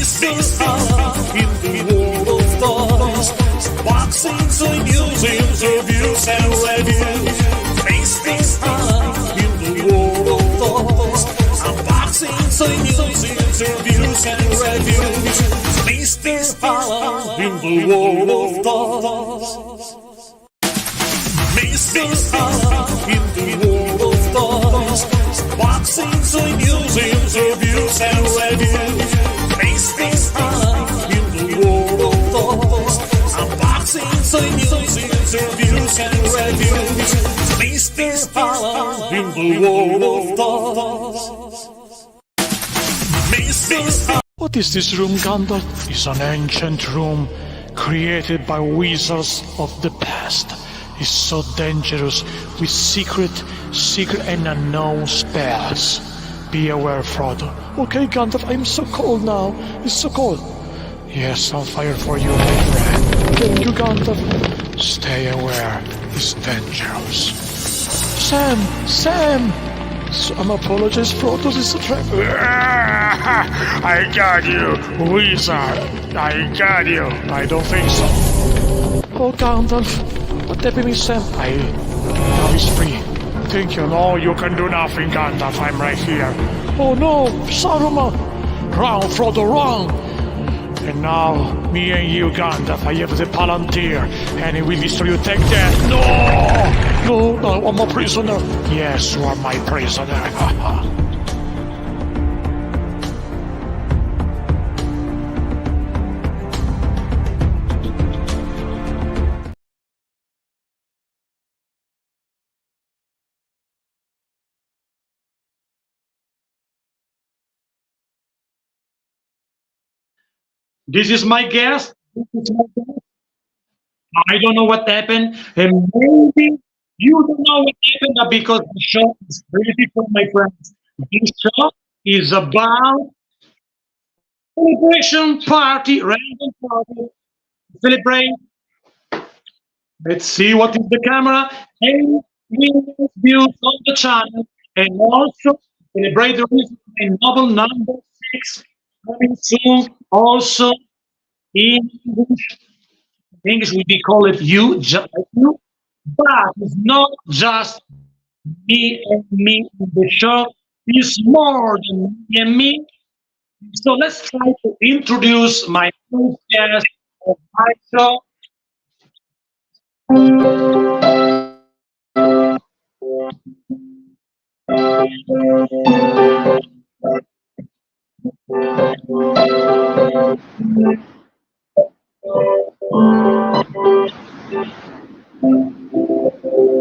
in the world of toys, boxing, toy museums, reviews and reviews. In the world of toys, unboxing, toy museums, reviews and reviews. Mr. in the world of toys. Mr. in the world of toys, boxing, toy museums, reviews and reviews. In the world of toys, unboxing, toy museums, reviews and reviews. Mr. in the world of toys. What is this room, Gandalf? It's an ancient room created by wizards of the past. It's so dangerous with secret and unknown spells. Be aware, Frodo. Okay, Gandalf, I'm so cold now. It's so cold. Yes, on fire for you, my friend. Thank you, Gandalf. Stay aware. It's dangerous. Sam! Some apologies, Frodo. This is a trap. I got you, wizard. I got you. I don't think so. Oh, Gandalf. What happened with Sam? Now he's free. Thank you. No, you can do nothing, Gandalf. I'm right here. Oh no, Saruman! Run, Frodo, run! And now, me and you, Gandalf, I have the Palantir, and it will destroy you. Take that! No, I'm a prisoner. Yes, you are my prisoner. This is my guest. I don't know what happened, and maybe you don't know what happened because the show is really different, my friends. This show is about celebration party, random party, celebrate. Let's see what is the camera. 8 million views on the channel, and also celebrate the reason and novel number 6 coming soon. Also in English, we call it you, just like you, but it's not just me and me in the show. It's more than me and me. So let's try to introduce my first guest of my show.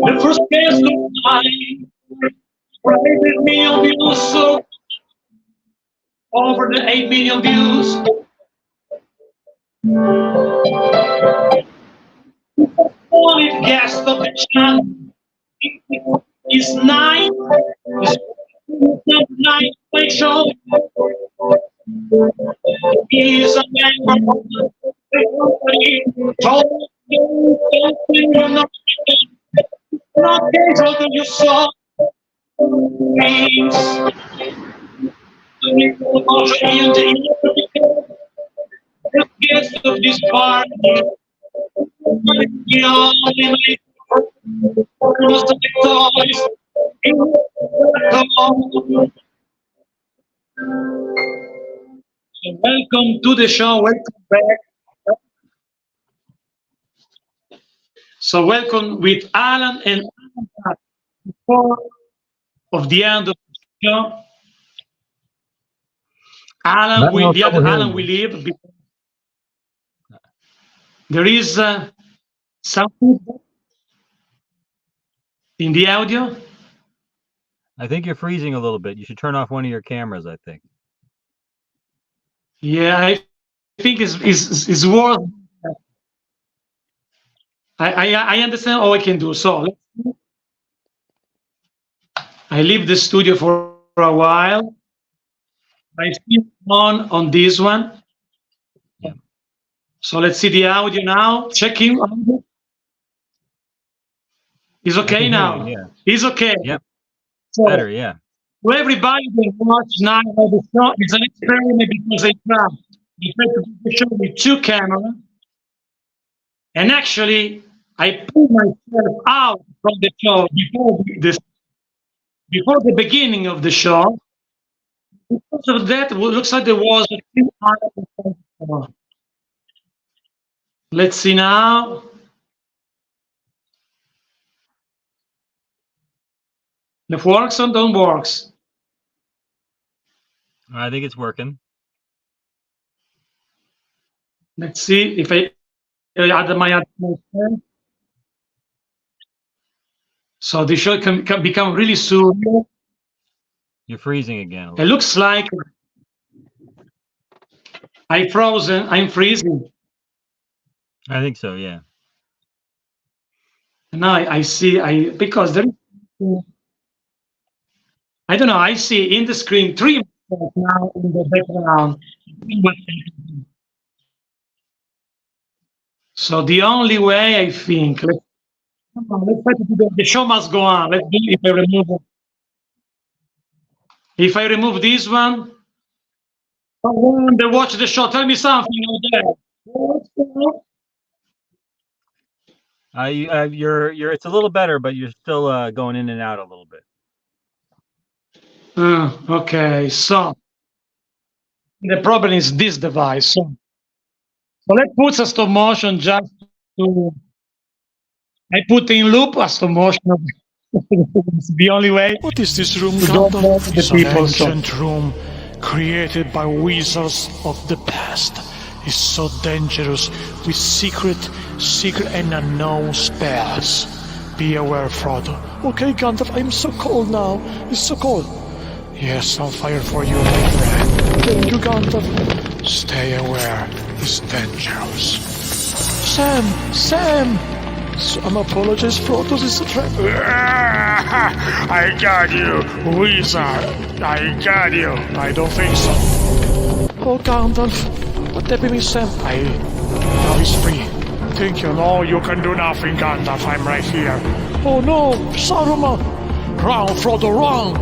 The first guest of mine, private million views, so over the 8 million views. Only guest of the channel is 9. Is 9 my show. He is a member of the company. Told you not casual that you saw. Means the guest of this party. The only most of the toys. So welcome to the show. Welcome back. So welcome with Alan and Anna before of the end of the show. Alan will leave because there is something in the audio. I think you're freezing a little bit. You should turn off one of your cameras, I think. Yeah, I think it's worth. I understand all I can do. So I leave the studio for a while. I see on this one. Yeah. So let's see the audio now. Checking. It's okay now. Yeah. It's okay. Yep. So, better, yeah. To everybody that watch now the show, it's an experiment because I try. I tried to do the show with two cameras, and actually, I pulled myself out from the show before the beginning of the show. Because of that, it looks like there was a few other. Let's see now. If it works or don't works. I think it's working. Let's see if I add my other. So the show can become really surreal. You're freezing again. It looks like I'm frozen. I'm freezing. I think so, yeah. Now I see. Because there. I don't know. I see in the screen three now in the background. So the only way I think. Let's try to do the show must go on. Let's do if I remove. If I remove this one. Someone that watch the show, tell me something out there. You're. It's a little better, but you're still going in and out a little bit. Okay, so the problem is this device. So let's put a stop motion just to. I put in loop a stop motion. It's the only way. What is this room, to don't Gandalf? let the It's an people so. ancient room created by wizards of the past. It's so dangerous with secret and unknown spells. Be aware, Frodo. Okay, Gandalf, I'm so cold now. It's so cold. Yes, I'll fire for you, my friend. Thank you, Gandalf. Stay aware. It's dangerous. Sam! Some apologies, Frodo. It's a trap. I got you, wizard. I got you. I don't think so. Oh, Gandalf. What happened with Sam? Now he's free. Thank you. No, you can do nothing, Gandalf. I'm right here. Oh no, Saruman. Run, Frodo, run.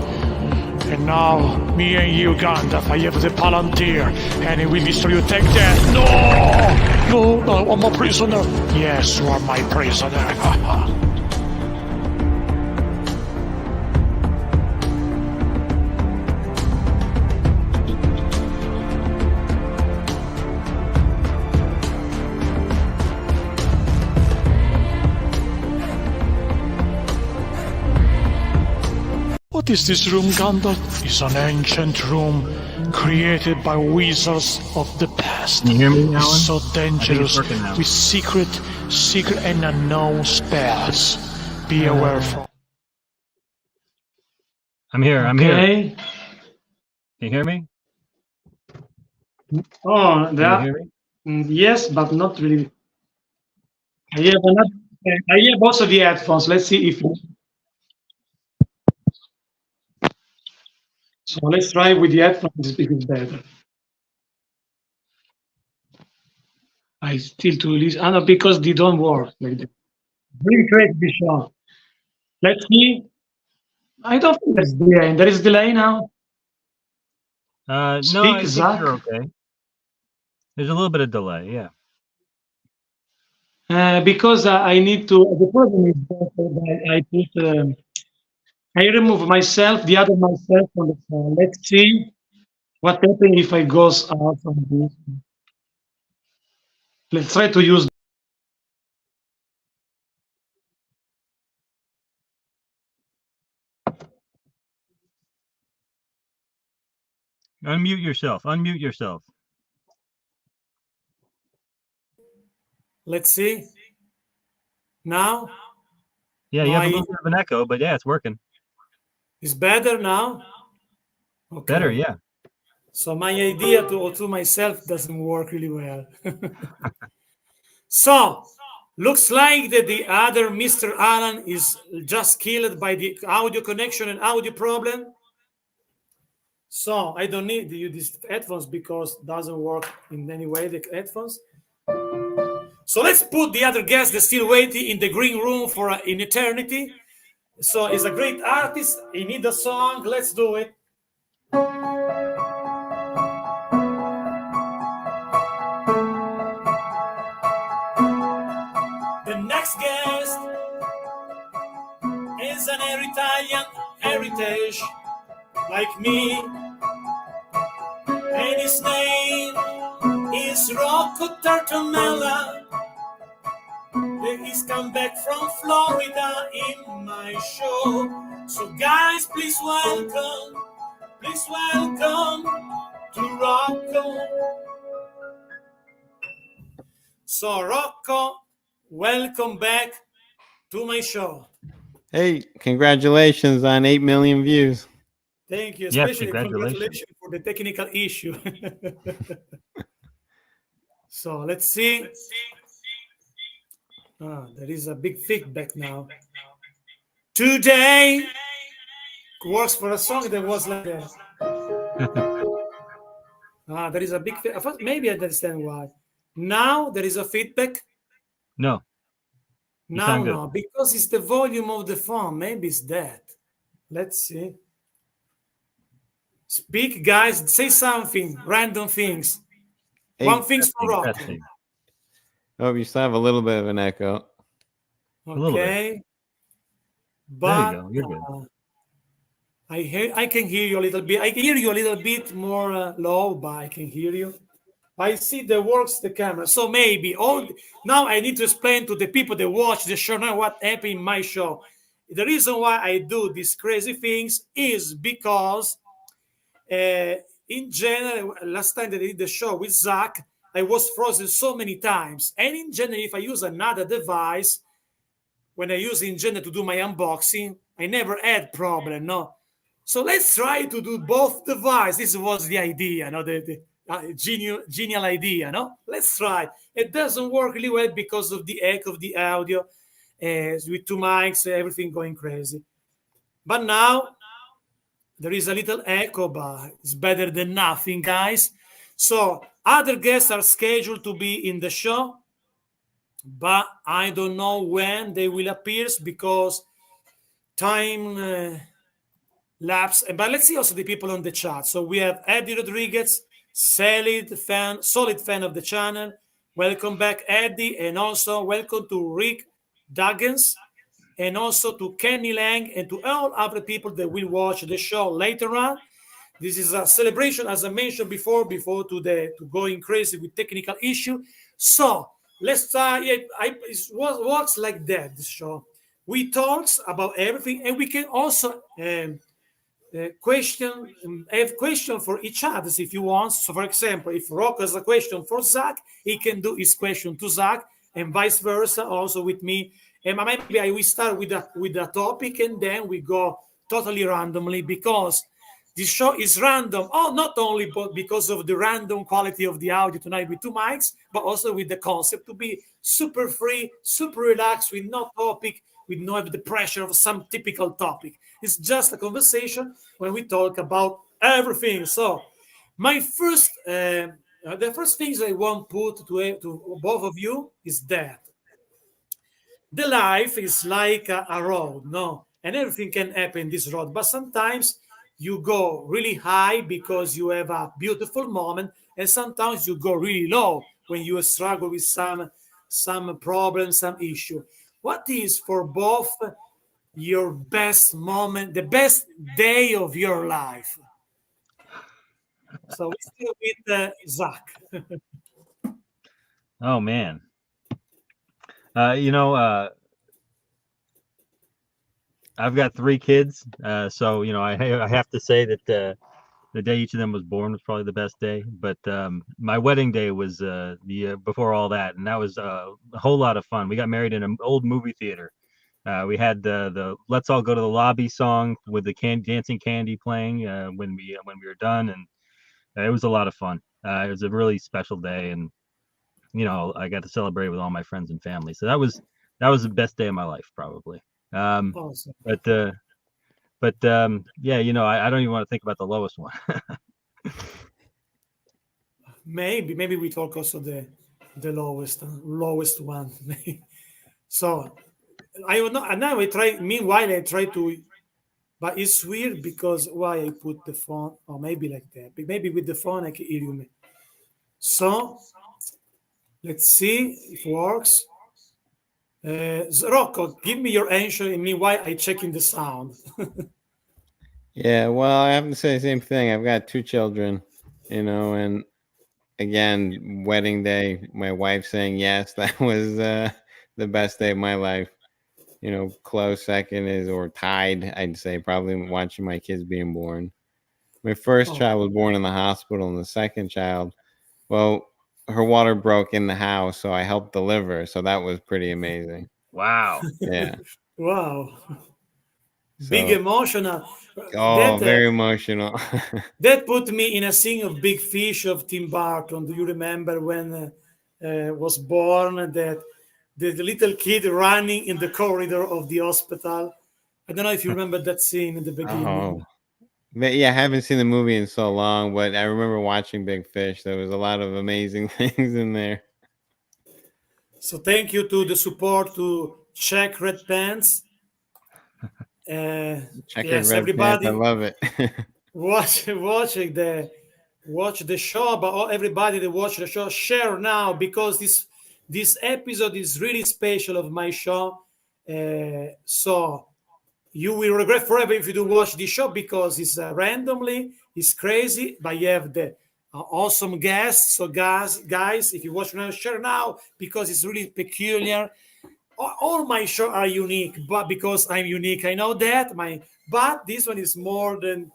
And now, me and you, Gandalf, I have the Palantir, and it will destroy you. Take that. No, I'm a prisoner. Yes, you are my prisoner. What is this room, Gandalf? It's an ancient room created by wizards of the past. Can you hear me now? It's so dangerous now. with secret and unknown spells. Be aware, from. I'm here. Okay. Can you hear me? Oh, Can that. you hear me? Yes, but not really. I have also the headphones. Let's see if. So let's try with the headphones because better. I still to release. No, because they don't work like that. Really great this show. Let's see. I don't think there's delay. There is delay now. No, Speak, I think Zach. you're okay. There's a little bit of delay, yeah. Because I need to. The problem is that I remove myself, the other myself from the phone. Let's see what happens if I goes out from this. Let's try to use. Unmute yourself. Let's see. Now? Yeah, you have a little bit of an echo, but yeah, it's working. It's better now? Okay. Better, yeah. So my idea to myself doesn't work really well. So, looks like that the other Mr. Alan is just killed by the audio connection and audio problem. So, I don't need to use these headphones because it doesn't work in any way, the headphones. So, let's put the other guest that's still waiting in the green room for an eternity. So, he's a great artist. He needs a song. Let's do it. British like me, and his name is Rocco Tartamella. He's come back from Florida in my show. So guys, please welcome to Rocco. So Rocco, welcome back to my show. Hey, congratulations on 8 million views. Thank you, Yes, especially congratulations. congratulations for the technical issue. So let's see. There is a big feedback now. Today works for a song that was like that. There is a big maybe I understand why. Now there is a feedback. No, you Now sound good. no, because it's the volume of the phone. Maybe it's that. Let's see. Speak, guys. Say something. Random things. Hey, One thing's for Testing, Rock. testing. oh, you still have a little bit of an echo. A little bit. Okay. There But you go. You're good. I can hear you a little bit. I can hear you a little bit more low, but I can hear you. I see that works the camera. So maybe now I need to explain to the people that watch the show now what happened in my show. The reason why I do these crazy things is because in general, last time that I did the show with Zach, I was frozen so many times. And in general, if I use another device, when I use in general to do my unboxing, I never had problem, no. So let's try to do both devices. This was the idea, no, the genial idea, no. Let's try. It doesn't work really well because of the echo of the audio, with two mics, everything going crazy. But now there is a little echo, but it's better than nothing, guys. So other guests are scheduled to be in the show, but I don't know when they will appear because time lapse. But let's see also the people on the chat. So we have Eddie Rodriguez, solid fan of the channel. Welcome back, Eddie, and also welcome to Rick Duggins, and also to Kenny Lang, and to all other people that will watch the show later on. This is a celebration, as I mentioned before to going crazy with technical issue. So let's start. It works like that. This show, we talks about everything, and we can also have question for each other if you want. So, for example, if Rock has a question for Zach, he can do his question to Zach, and vice versa, also with me. And maybe I will start with a topic, and then we go totally randomly because this show is random. Oh, not only because of the random quality of the audio tonight with two mics, but also with the concept to be super free, super relaxed, with no topic, with no the pressure of some typical topic. It's just a conversation when we talk about everything. So, my first, the first things I want to put to both of you is that the life is like a road, no? And everything can happen in this road, but sometimes you go really high because you have a beautiful moment, and sometimes you go really low when you struggle with some problem, some issue. What is for both your best moment, the best day of your life? So we still with Zach. Oh man. Uh, I've got 3 kids, so I have to say that the day each of them was born was probably the best day. But my wedding day was the before all that, and that was a whole lot of fun. We got married in an old movie theater. We had the "Let's All Go to the Lobby" song with the Dancing Candy playing when we were done, and it was a lot of fun. It was a really special day, and I got to celebrate with all my friends and family. So that was the best day of my life, probably. Awesome. Yeah, I don't even want to think about the lowest one. Maybe we talk also the lowest one. So I will not. And now I try. Meanwhile, I try to. But it's weird because why I put the phone, or maybe like that. Maybe with the phone I can hear you. So let's see if it works. Rocco, give me your answer, and meanwhile I check in the sound. Yeah, well, I have to say the same thing. I've got two children, and again, wedding day, my wife saying yes, that was the best day of my life. Close second is, or tied, I'd say, probably watching my kids being born. My first Oh, child was born in the hospital, and the second child, well, her water broke in the house, so I helped deliver. So that was pretty amazing. Wow. Yeah. wow. Big So, emotional. oh, That very emotional. that put me in a scene of Big Fish of Tim Burton. Do you remember when was born that the little kid running in the corridor of the hospital? I don't know if you remember that scene in the beginning. Oh, but yeah, I haven't seen the movie in so long, but I remember watching Big Fish. There was a lot of amazing things in there. So thank you to the support to Check Red Pants. Uh, Checkered yes, red pants. I everybody love it. watching the watch the show, but everybody that watch the show share now because this episode is really special of my show. So you will regret forever if you do watch this show because it's randomly, it's crazy, but you have the awesome guests. So guys, if you watch now, share now because it's really peculiar. All my shows are unique, but because I'm unique, I know that but this one is more than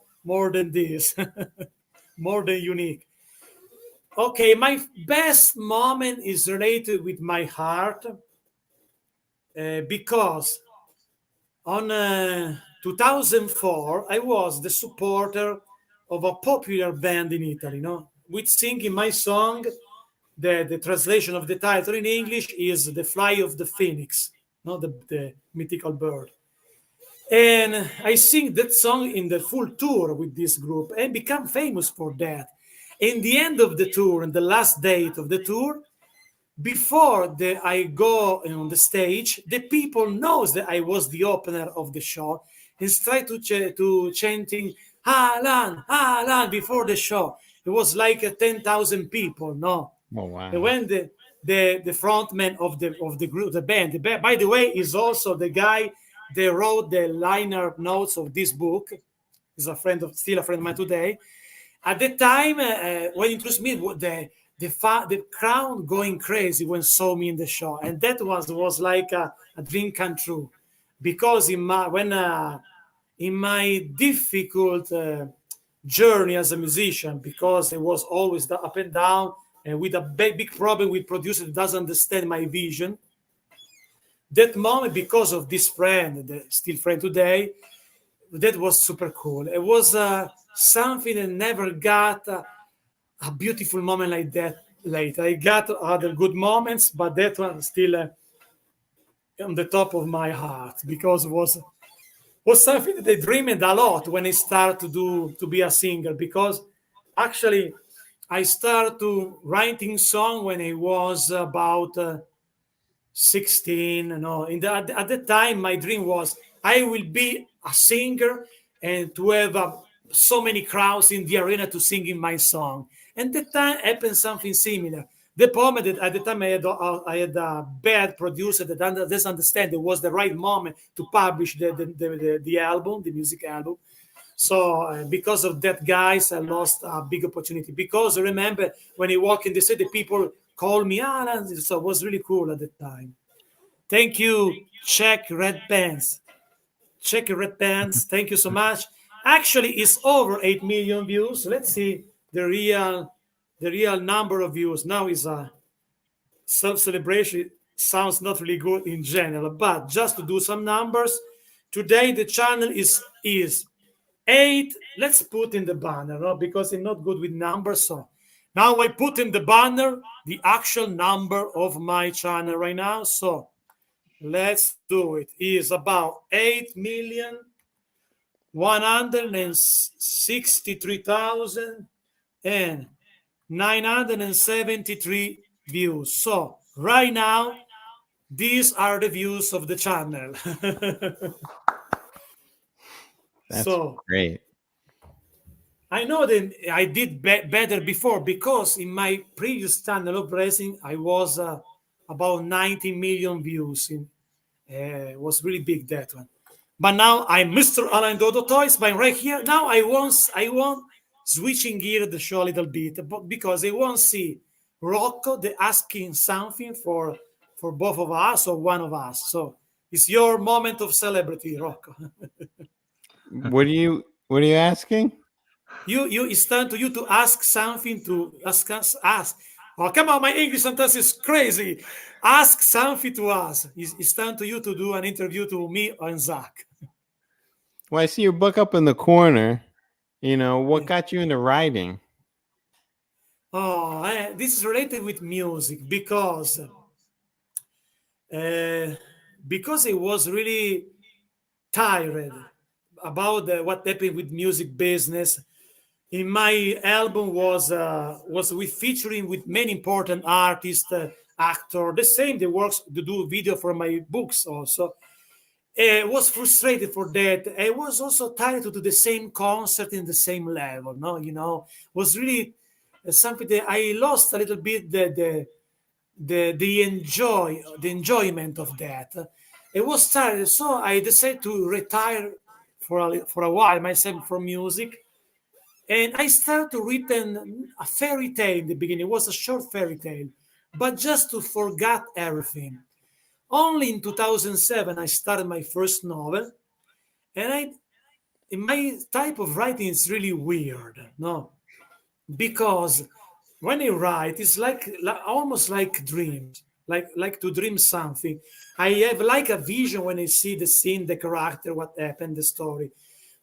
this, more than unique. Okay, my best moment is related with my heart because on 2004 I was the supporter of a popular band in Italy, with singing my song. The translation of the title in English is "The Fly of the Phoenix," not the mythical bird. And I sing that song in the full tour with this group and become famous for that. In the end of the tour, and the last date of the tour, before I go on the stage, the people knows that I was the opener of the show and try to chanting Alan, Alan before the show. It was like 10,000 people, no? Oh And wow. when the frontman of the group, by the way, is also the guy that wrote the liner notes of this book. Is a friend of still a friend of mine today. At the time when he introduced me, the crowd going crazy when saw me in the show, and that was like a dream come true, because in my difficult journey as a musician, because it was always the up and down, and with a big problem with producer that doesn't understand my vision. That moment, because of this friend, the still friend today, that was super cool. It was something that never got a beautiful moment like that later. I got other good moments, but that one still on the top of my heart because it was something that I dreamed a lot when I started to be a singer. Because actually, I started to writing song when I was about 16. No, at the time, my dream was I will be a singer and to have so many crowds in the arena to sing in my song. And that time happened something similar. The problem that at the time I had a bad producer that doesn't understand it was the right moment to publish the album, the music album. So because of that, guys, I lost a big opportunity. Because I remember when you walk in the city, people call me Alan. So it was really cool at the time. Thank you, Check Red Pants. Check Red Pants. Thank you so much. Actually, it's over 8 million views. Let's see the real number of views. Now is a self-celebration. Sounds not really good in general, but just to do some numbers, today the channel is 8. Let's put in the banner, no? Because I'm not good with numbers. So now I put in the banner the actual number of my channel right now. So let's do it. Is about 8,163,973 views. So right now, these are the views of the channel. That's So great. I know that I did better before because in my previous channel of racing, I was about 90 million views. It was really big, that one. But now I'm Mr. Alan Dodo Toys, but right here now I want switching gear the show a little bit, but because I want to see Rocco the asking something for both of us or one of us. So it's your moment of celebrity, Rocco. What are you asking? You it's time to you to ask something to ask us. Ask. Oh, come on, my English sometimes is crazy. Ask something to us. It's time to you to do an interview to me and Zach. Well, I see your book up in the corner. What got you into writing? Oh, this is related with music uh, because I was really tired about what happened with music business. In my album was with featuring with many important artists, actor, the same. They works to do video for my books also. I was frustrated for that. I was also tired to do the same concert in the same level. No, was really something that I lost a little bit the enjoyment of that. It was tired, so I decided to retire for a while myself from music, and I started to written a fairy tale in the beginning. It was a short fairy tale, but just to forget everything. Only in 2007 I started my first novel, and my type of writing is really weird. No, because when I write, it's like almost like dreams, like to dream something. I have like a vision when I see the scene, the character, what happened, the story.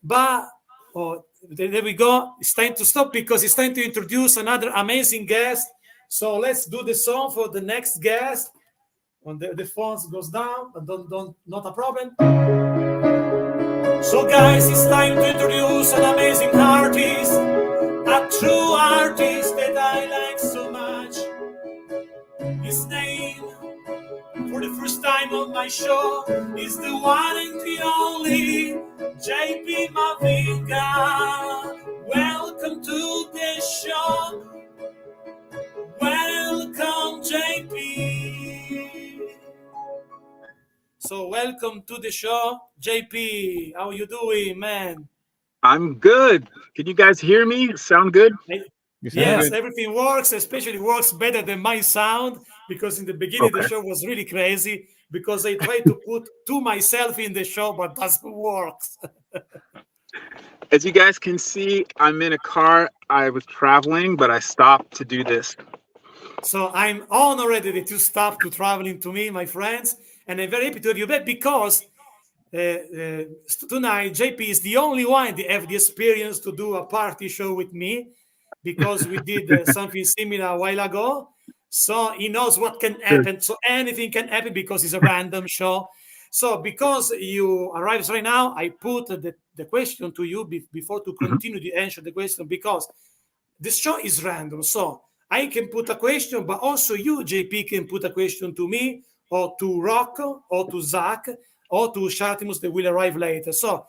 But oh, there we go. It's time to stop because it's time to introduce another amazing guest. So let's do the song for the next guest. When the phones goes down, but don't not a problem. So guys, it's time to introduce an amazing artist, a true artist that I like so much. His name, for the first time on my show, is the one and the only JP Mavinga. Welcome to the show. Welcome, JP. So welcome to the show, JP. How you doing, man? I'm good. Can you guys hear me? Sound good? You sound Yes, good. everything works, especially works better than my sound because in the beginning the Okay. show was really crazy because I tried to put to myself in the show, but doesn't work. As you guys can see, I'm in a car. I was traveling, but I stopped to do this. So I'm honored that you stopped to traveling to me, my friends, and I'm very happy to have you back because tonight JP is the only one that have the experience to do a party show with me because we did something similar a while ago. So he knows what can happen. So anything can happen because it's a random show. So because you arrives right now, I put the question to you before to Mhm. continue to answer the question because this show is random. So I can put a question, but also you, JP, can put a question to me or to Rocco or to Zach or to Shatimus that will arrive later. So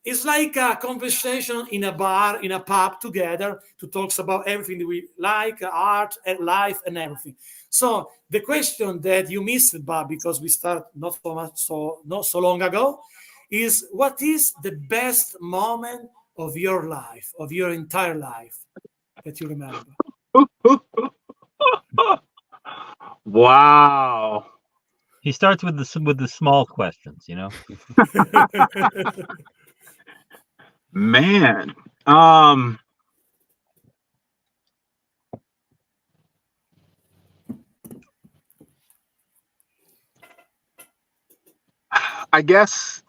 it's like a conversation in a bar, in a pub together to talk about everything that we like, art and life and everything. So the question that you missed, Bob, because we start not so long ago, is what is the best moment of your life, of your entire life that you remember? Wow. He starts with the small questions, Man. Um, I guess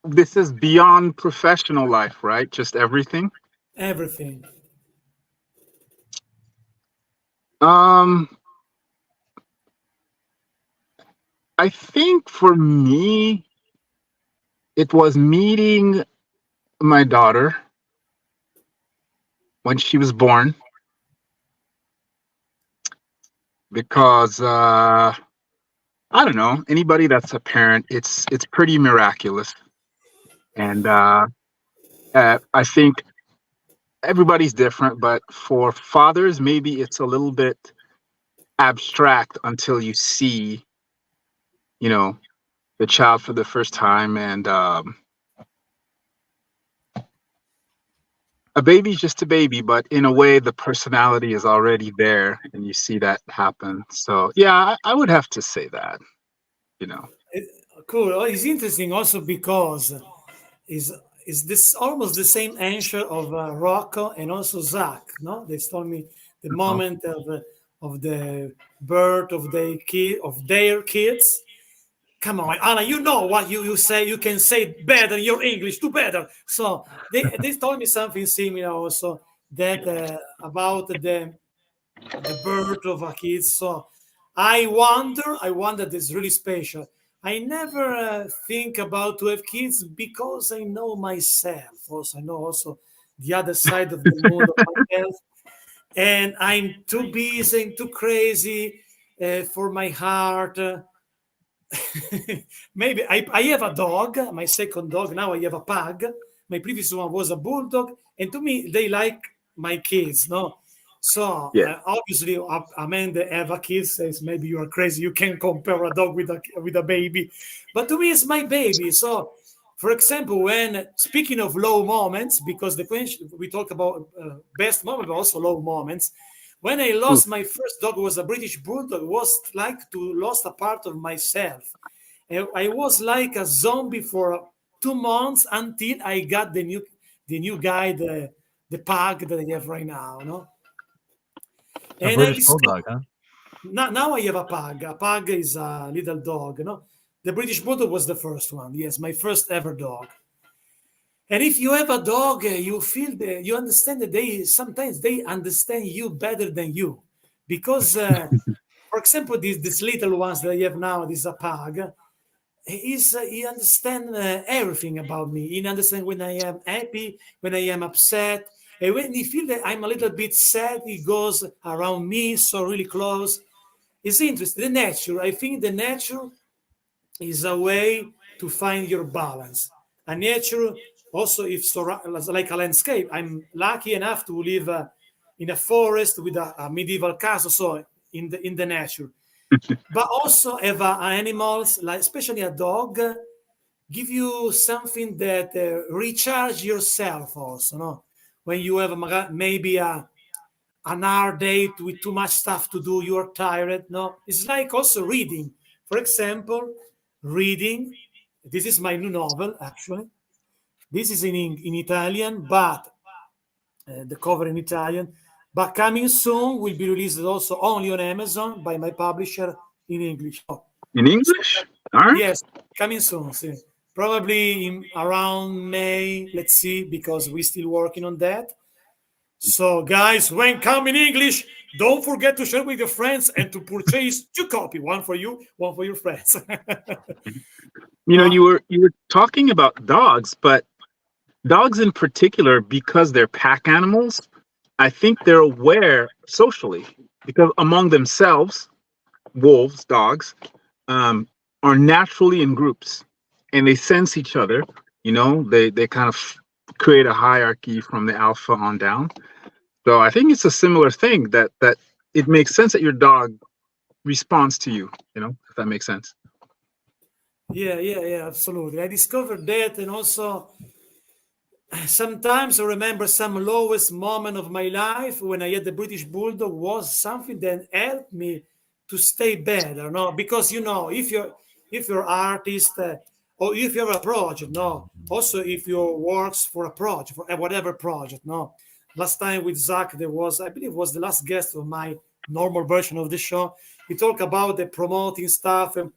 this is beyond professional life, right? Just everything. Everything. Um, I think for me, it was meeting my daughter when she was born because I don't know, anybody that's a parent, it's pretty miraculous. And I think everybody's different, but for fathers, maybe it's a little bit abstract until you see, you know, the child for the first time, and a baby's just a baby, but in a way, the personality is already there, and you see that happen. So, yeah, I would have to say that, you know. Cool. Oh, it's interesting also because is is this almost the same answer of Rocco and also Zach? No, they told me the Uh-huh. moment of the birth of their kids. Come on, Anna, you know what you say. You can say better. Your English, do better. So they told me something similar also that about the birth of a kid. So I wonder this really special. I never think about to have kids because I know myself. Also, I know also the other side of the moon of myself, and I'm too busy and too crazy for my heart. Maybe I have a dog, my second dog. Now I have a pug. My previous one was a bulldog, and to me, they like my kids. No, so Yeah. obviously, Amanda have a kid says maybe you are crazy. You can compare a dog with a baby, but to me, it's my baby. So, for example, when speaking of low moments, because the question we talk about best moment, but also low moments. When I Ooh. lost my first dog, was a British bulldog. It was like to lost a part of myself. I was like a zombie for 2 months until I got the new guy, the pug that I have right now. No, A and I British discovered bulldog, huh? now I have a pug. A pug is a little dog. No, the British bulldog was the first one. Yes, my first ever dog. And if you have a dog, you feel you understand that they sometimes they understand you better than you, because for example, these little ones that I have now, this a pug, he understands everything about me. He understands when I am happy, when I am upset, and when he feels that I'm a little bit sad, he goes around me, so really close. It's interesting. The nature, I think, the nature is a way to find your balance. A nature, also, if like a landscape, I'm lucky enough to live in a forest with a medieval castle, so in the nature. But also have animals, like especially a dog, give you something that recharge yourself also. No, when you have maybe an hard day with too much stuff to do, you're tired. No, it's like also reading. For example, reading. This is my new novel, actually. This is in Italian, but the cover in Italian. But coming soon will be released also only on Amazon by my publisher in English. Oh, In so, English? All right. yes, coming soon. See. Probably around May. Let's see, because we're still working on that. So, guys, when come in English, don't forget to share with your friends and to purchase 2 copies, one for you, one for your friends. You know, uh, you were talking about dogs, but dogs in particular, because they're pack animals, I think they're aware socially because among themselves, wolves, dogs, um, are naturally in groups, and they sense each other. You know, they kind of create a hierarchy from the alpha on down. So I think it's a similar thing that it makes sense that your dog responds to you. You know, if that makes sense. yeah, absolutely. I discovered that, and also sometimes I remember some lowest moment of my life when I had the British Bulldog was something that helped me to stay better. No, because if you're artist or if you have a project, no, also if you works for a project for whatever project, no. Last time with Zach, there was I believe was the last guest of my normal version of the show. We talk about the promoting stuff and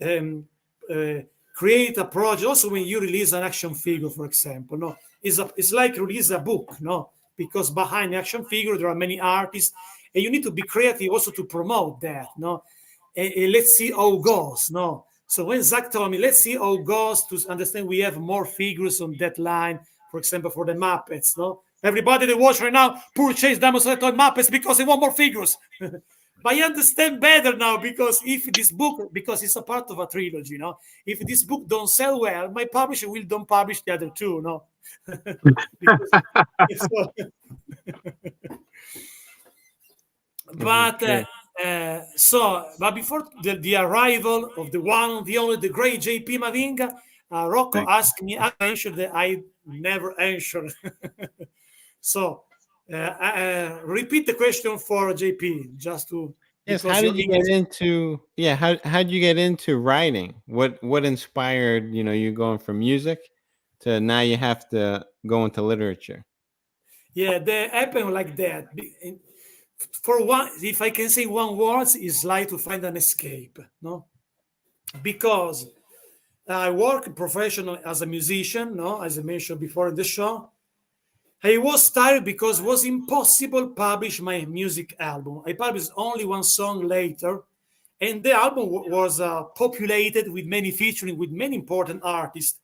um, uh, create a project. Also, when you release an action figure, for example, no, it's like release a book, no, because behind the action figure there are many artists, and you need to be creative also to promote that, no. And let's see how it goes, no. So when Zach told me, let's see how it goes to understand we have more figures on that line, for example, for the Muppets, no. Everybody that watch right now, purchase Demonstrator Muppets because they want more figures. But I understand better now because if this book, because it's a part of a trilogy, if this book don't sell well, my publisher will don't publish the other two, no. Because so, but Okay. But before the arrival of the one, the only, the great JP Mavinga, Rocco Thank asked me a question that I never answered. so, repeat the question for JP, just to, Yes. because How your did you get English. into? Yeah. How did you get into writing? What inspired you going from music to now you have to go into literature? Yeah, they happen like that. For one, if I can say one word, is like to find an escape. No, because I work professionally as a musician. No, as I mentioned before in the show, I was tired because it was impossible publish my music album. I published only one song later, and the album was populated with many featuring with many important artists.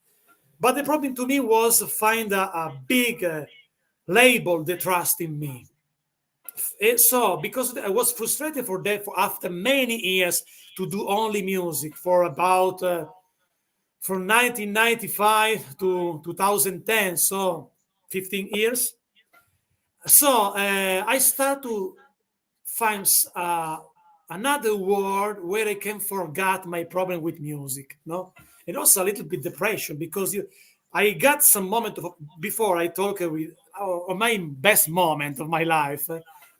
But the problem to me was find a big label that trust in me. And so because I was frustrated for that for after many years to do only music for about from 1995 to 2010, so 15 years. So I start to find another world where I can forget my problem with music, no, and also a little bit depression because I got some moment of before I talk with my best moment of my life.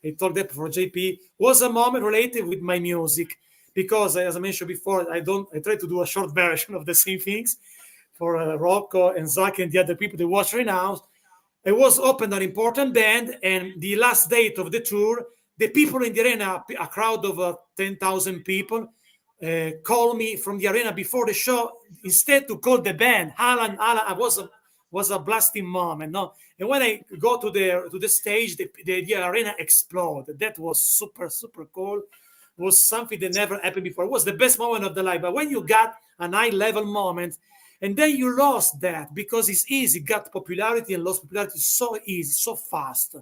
I told that for JP was a moment related with my music because as I mentioned before, I try to do a short version of the same things for Rocco and Zach and the other people that watch right now. I was opened an important band, and the last date of the tour, the people in the arena, a crowd of 10,000 people, called me from the arena before the show instead to call the band. Alan, I was a blasting moment. No, and when I go to the stage, the arena exploded. That was super cool. It was something that never happened before. It was the best moment of the life. But when you got an high level moment, and then you lost that because it's easy, got popularity and lost popularity so easy, so fast.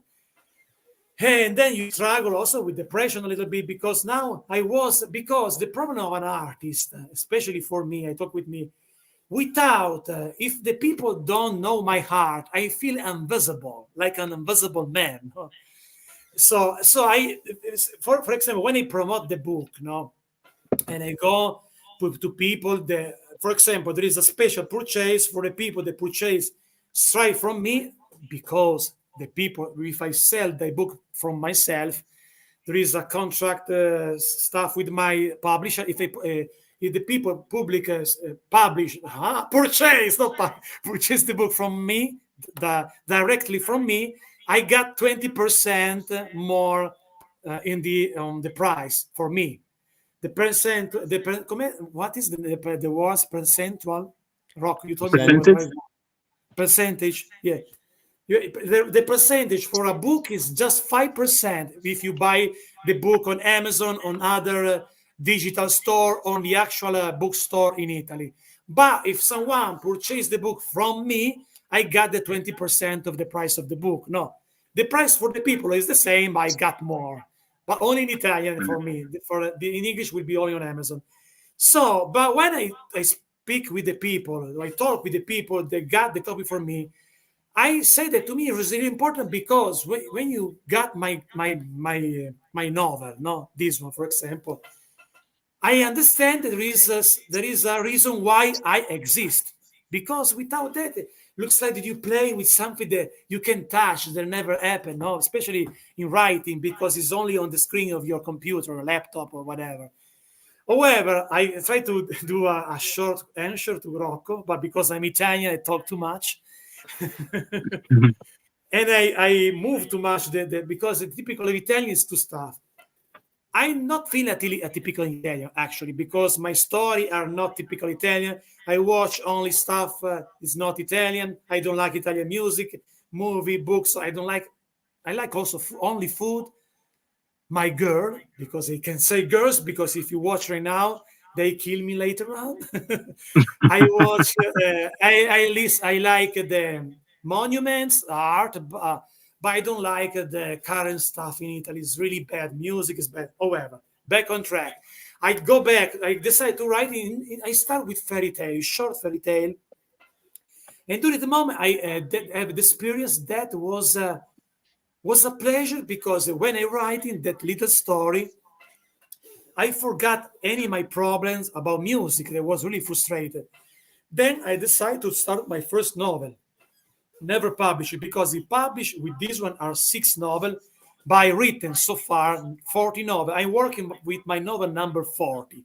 And then you struggle also with depression a little bit because now because the problem of an artist, especially for me, I talk with me, without, if the people don't know my heart, I feel invisible, like an invisible man. So for example, when I promote the book, no, and I go to people that, for example, there is a special purchase for the people that purchase straight from me because the people, if I sell the book from myself, there is a contract stuff with my publisher. If the people publish, purchase, not purchase the book from me, directly from me, I got 20% more in the price for me. The percent, what is the words percentual? Rock, you told me the word percentage. right. Percentage, yeah. The percentage for a book is just 5% if you buy the book on Amazon, on other digital store, on the actual bookstore in Italy. But if someone purchased the book from me, I got the 20% of the price of the book. No, the price for the people is the same, I got more, but only in Italian for me. In English will be only on Amazon. So, but when I speak with the people, I talk with the people that got the copy for me, I say that to me it was really important because when you got my novel, no, this one for example, I understand that there is a reason why I exist because without that, it looks like that you play with something that you can touch that never happened, no, especially in writing because it's only on the screen of your computer or laptop or whatever. However, I try to do a short answer to Rocco, but because I'm Italian, I talk too much. Mhm. And I move too much because the typical Italian is too stuff. I'm not feeling a typical Italian actually because my story are not typical Italian. I watch only stuff is not Italian. I don't like Italian music, movie, books. I don't like. I like also only food. My girl, because I can say girls because if you watch right now, they kill me later on. I watch. I like the monuments, art, but I don't like the current stuff in Italy. It's really bad. Music is bad. However, back on track. I go back. I decide to write. I start with fairy tale, short fairy tale, and during the moment I have the experience that was a pleasure because when I write in that little story, I forgot any of my problems about music. I was really frustrated. Then I decided to start my first novel. Never published it because he published with this one are 6 novels by written so far 40 novels. I'm working with my novel number 40.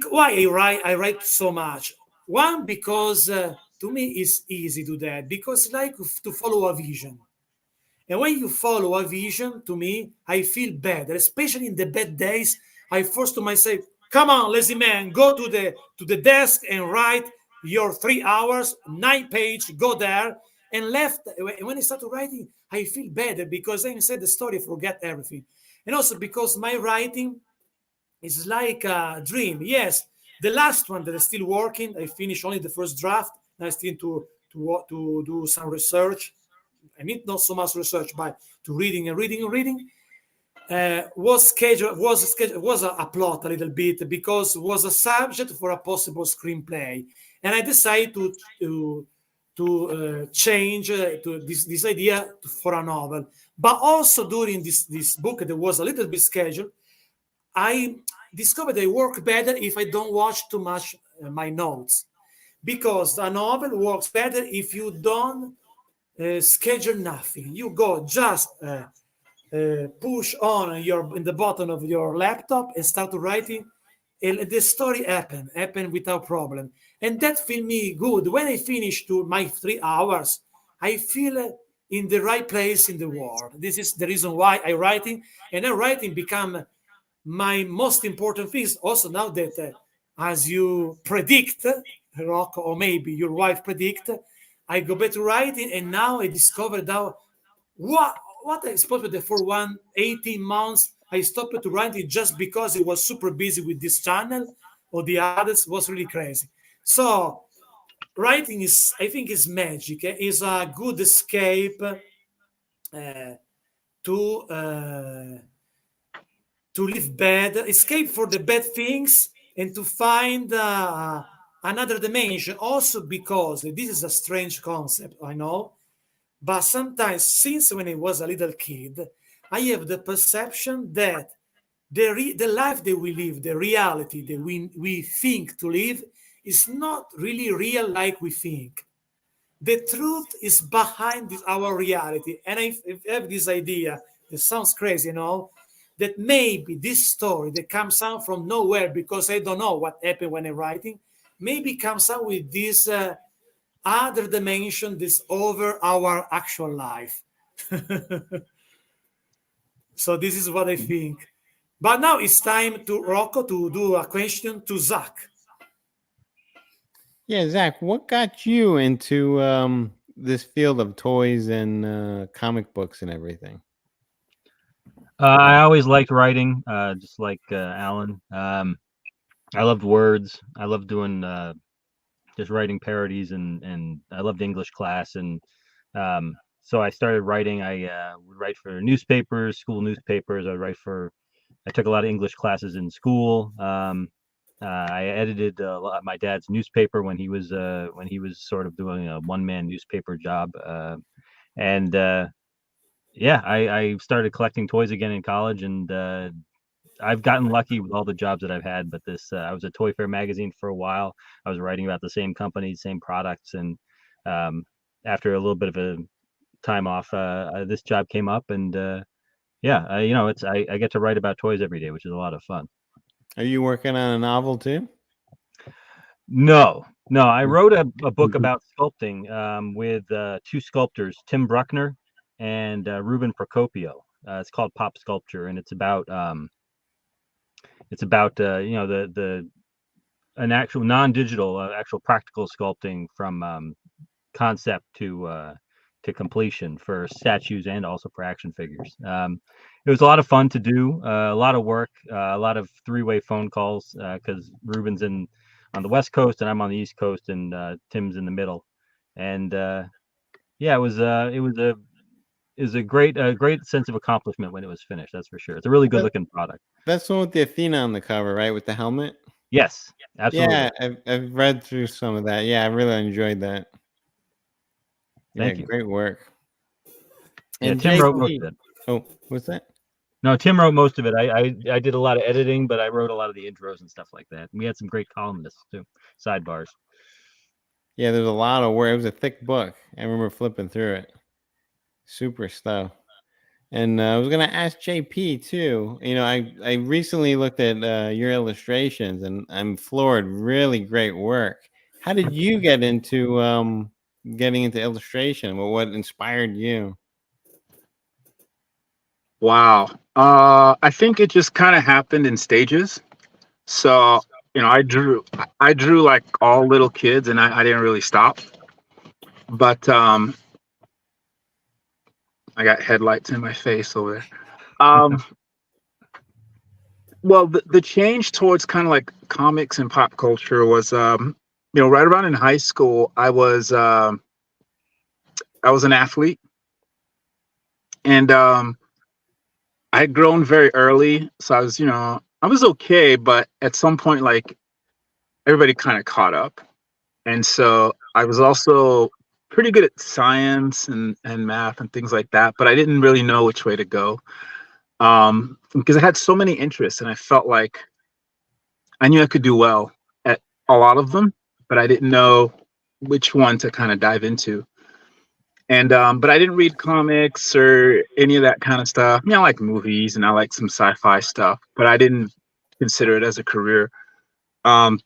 Why I write so much? One, because to me it's easy to that because like to follow a vision. And when you follow a vision, to me, I feel better, especially in the bad days. I force to myself, come on, lazy man, go to the desk and write your 3 hours, 9 page, go there. And left when I started writing, I feel better because I said the story, forget everything. And also because my writing is like a dream. Yes, the last one that is still working, I finished only the first draft. I still to do some research. I mean, not so much research, but to reading and reading and reading. Was a plot a little bit because was a subject for a possible screenplay, and I decided to change to this idea for a novel. But also during this book, there was a little bit schedule. I discovered I work better if I don't watch too much my notes because a novel works better if you don't schedule nothing. You go just push on your in the button of your laptop and start writing. And the story happen without problem, and that feel me good. When I finish to my 3 hours, I feel in the right place in the world. This is the reason why I writing, and then writing become my most important things. Also now that, as you predict, Rocco, or maybe your wife predict, I go back to writing, and now I discovered how what I supposed to for 18 months. I stopped to writing just because it was super busy with this channel, or the others was really crazy. So writing is, I think, is magic. Is a good escape to uh, to live bad, escape for the bad things, and to find another dimension. Also, because this is a strange concept, I know, but sometimes, since when I was a little kid, I have the perception that the life that we live, the reality that we think to live, is not really real like we think. The truth is behind our reality. And I have this idea that sounds crazy, that maybe this story that comes out from nowhere because I don't know what happened when I'm writing, maybe comes out with this other dimension, this over our actual life. So this is what I think. But now it's time to Rocco to do a question to Zach. Yeah, Zach, what got you into this field of toys and comic books and everything? I always liked writing, just like Alan. I loved words. I loved doing just writing parodies, and I loved English class, and so I started writing. I would write for newspapers, school newspapers. I took a lot of English classes in school. I edited a lot of my dad's newspaper when he was sort of doing a one-man newspaper job, and yeah, I started collecting toys again in college, and I've gotten lucky with all the jobs that I've had. But I was at Toy Fair magazine for a while. I was writing about the same companies, same products, and after a little bit of a time off, this job came up, and yeah, I get to write about toys every day, which is a lot of fun. Are you working on a novel too? No, I wrote a book about sculpting with two sculptors, Tim Bruckner and Ruben Procopio. It's called Pop Sculpture, and it's about an actual non-digital, actual practical sculpting from concept to completion for statues and also for action figures. It was a lot of fun to do, a lot of work, a lot of three-way phone calls because Ruben's on the West Coast and I'm on the East Coast, and Tim's in the middle. And yeah, it was a great sense of accomplishment when it was finished. That's for sure. It's a really good looking product. That's the one with the Athena on the cover, right? With the helmet. Yes, absolutely. Yeah, I've read through some of that. Yeah, I really enjoyed that. Thank you. Great work. Yeah, And Tim wrote most JP, of it. oh, what's that? No, Tim wrote most of it. I did a lot of editing, but I wrote a lot of the intros and stuff like that. And we had some great columnists too, sidebars. Yeah, there's a lot of work. It was a thick book. I remember flipping through it. Super stuff. And I was gonna ask JP too. You know, I recently looked at your illustrations, and I'm floored. Really great work. How did you get into getting into illustration? What inspired you? Wow. I think it just kind of happened in stages. So, I drew like all little kids, and I didn't really stop. But I got headlights in my face over there. Well, the change towards kind of like comics and pop culture was, right around in high school, I was an athlete, and I had grown very early, so I was okay, but at some point, like everybody kind of caught up, and so I was also pretty good at science and math and things like that, but I didn't really know which way to go, because I had so many interests, and I felt like I knew I could do well at a lot of them, but I didn't know which one to kind of dive into. And but I didn't read comics or any of that kind of stuff. I like movies and I like some sci-fi stuff, but I didn't consider it as a career. Um,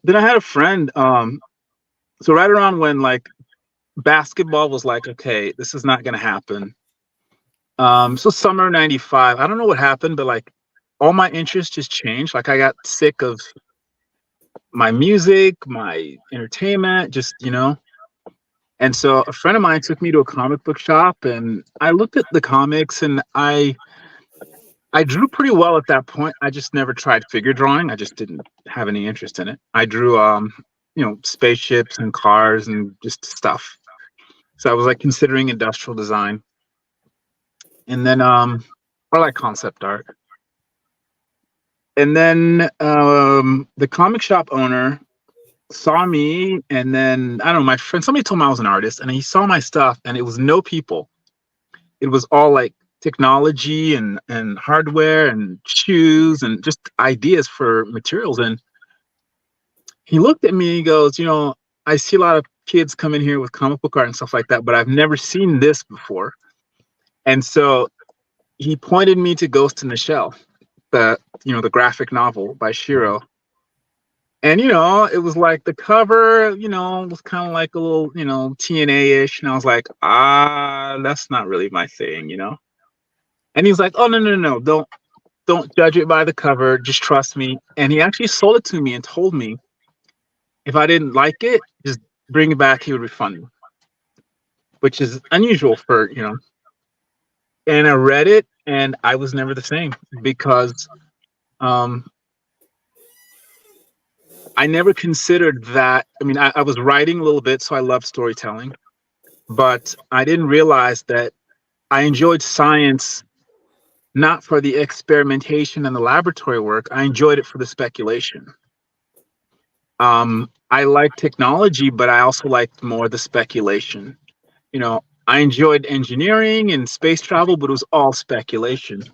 then I had a friend. So right around when like basketball was like, okay, this is not gonna happen. So summer '95. I don't know what happened, but like all my interests just changed. Like I got sick of my music, my entertainment, just. And so a friend of mine took me to a comic book shop, and I looked at the comics, and I drew pretty well at that point. I just never tried figure drawing. I just didn't have any interest in it. I drew spaceships and cars and just stuff. So I was like considering industrial design. And then or like concept art. And then the comic shop owner saw me, and then I don't know, my friend, somebody told me I was an artist, and he saw my stuff, and it was no people. It was all like technology and hardware and shoes and just ideas for materials. And he looked at me and he goes, I see a lot of kids come in here with comic book art and stuff like that, but I've never seen this before. And so he pointed me to Ghost in the Shell, the graphic novel by Shiro. And it was like the cover, was kind of like a little, TNA-ish. And I was like, that's not really my thing. And he's like, oh, no, don't judge it by the cover, just trust me. And he actually sold it to me and told me if I didn't like it, just bring it back, he would refund me, which is unusual for. And I read it, and I was never the same, because I never considered that. I mean, I was writing a little bit, so I loved storytelling, but I didn't realize that I enjoyed science not for the experimentation and the laboratory work. I enjoyed it for the speculation. I liked technology, but I also liked more the speculation. I enjoyed engineering and space travel, but it was all speculation.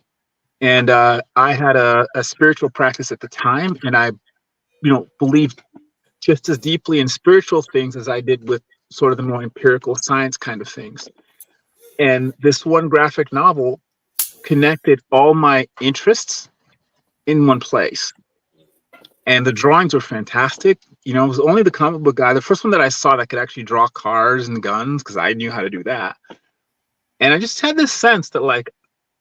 And I had a spiritual practice at the time, and I believed just as deeply in spiritual things as I did with sort of the more empirical science kind of things. And this one graphic novel connected all my interests in one place. And the drawings were fantastic. It was only the comic book guy, the first one that I saw that could actually draw cars and guns, because I knew how to do that. And I just had this sense that, like,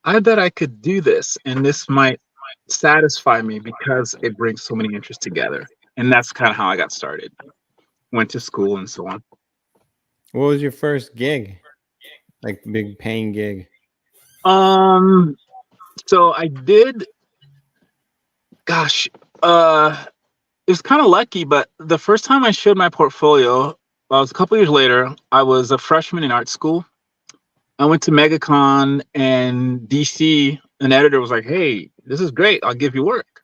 I bet I could do this, and this might satisfy me because it brings so many interests together. And that's kind of how I got started. Went to school and so on. What was your first gig? Like big paying gig? So I did, gosh, it was kind of lucky, but the first time I showed my portfolio was a couple years later. I was a freshman in art school. I went to MegaCon, and DC, an editor was like, hey, this is great, I'll give you work.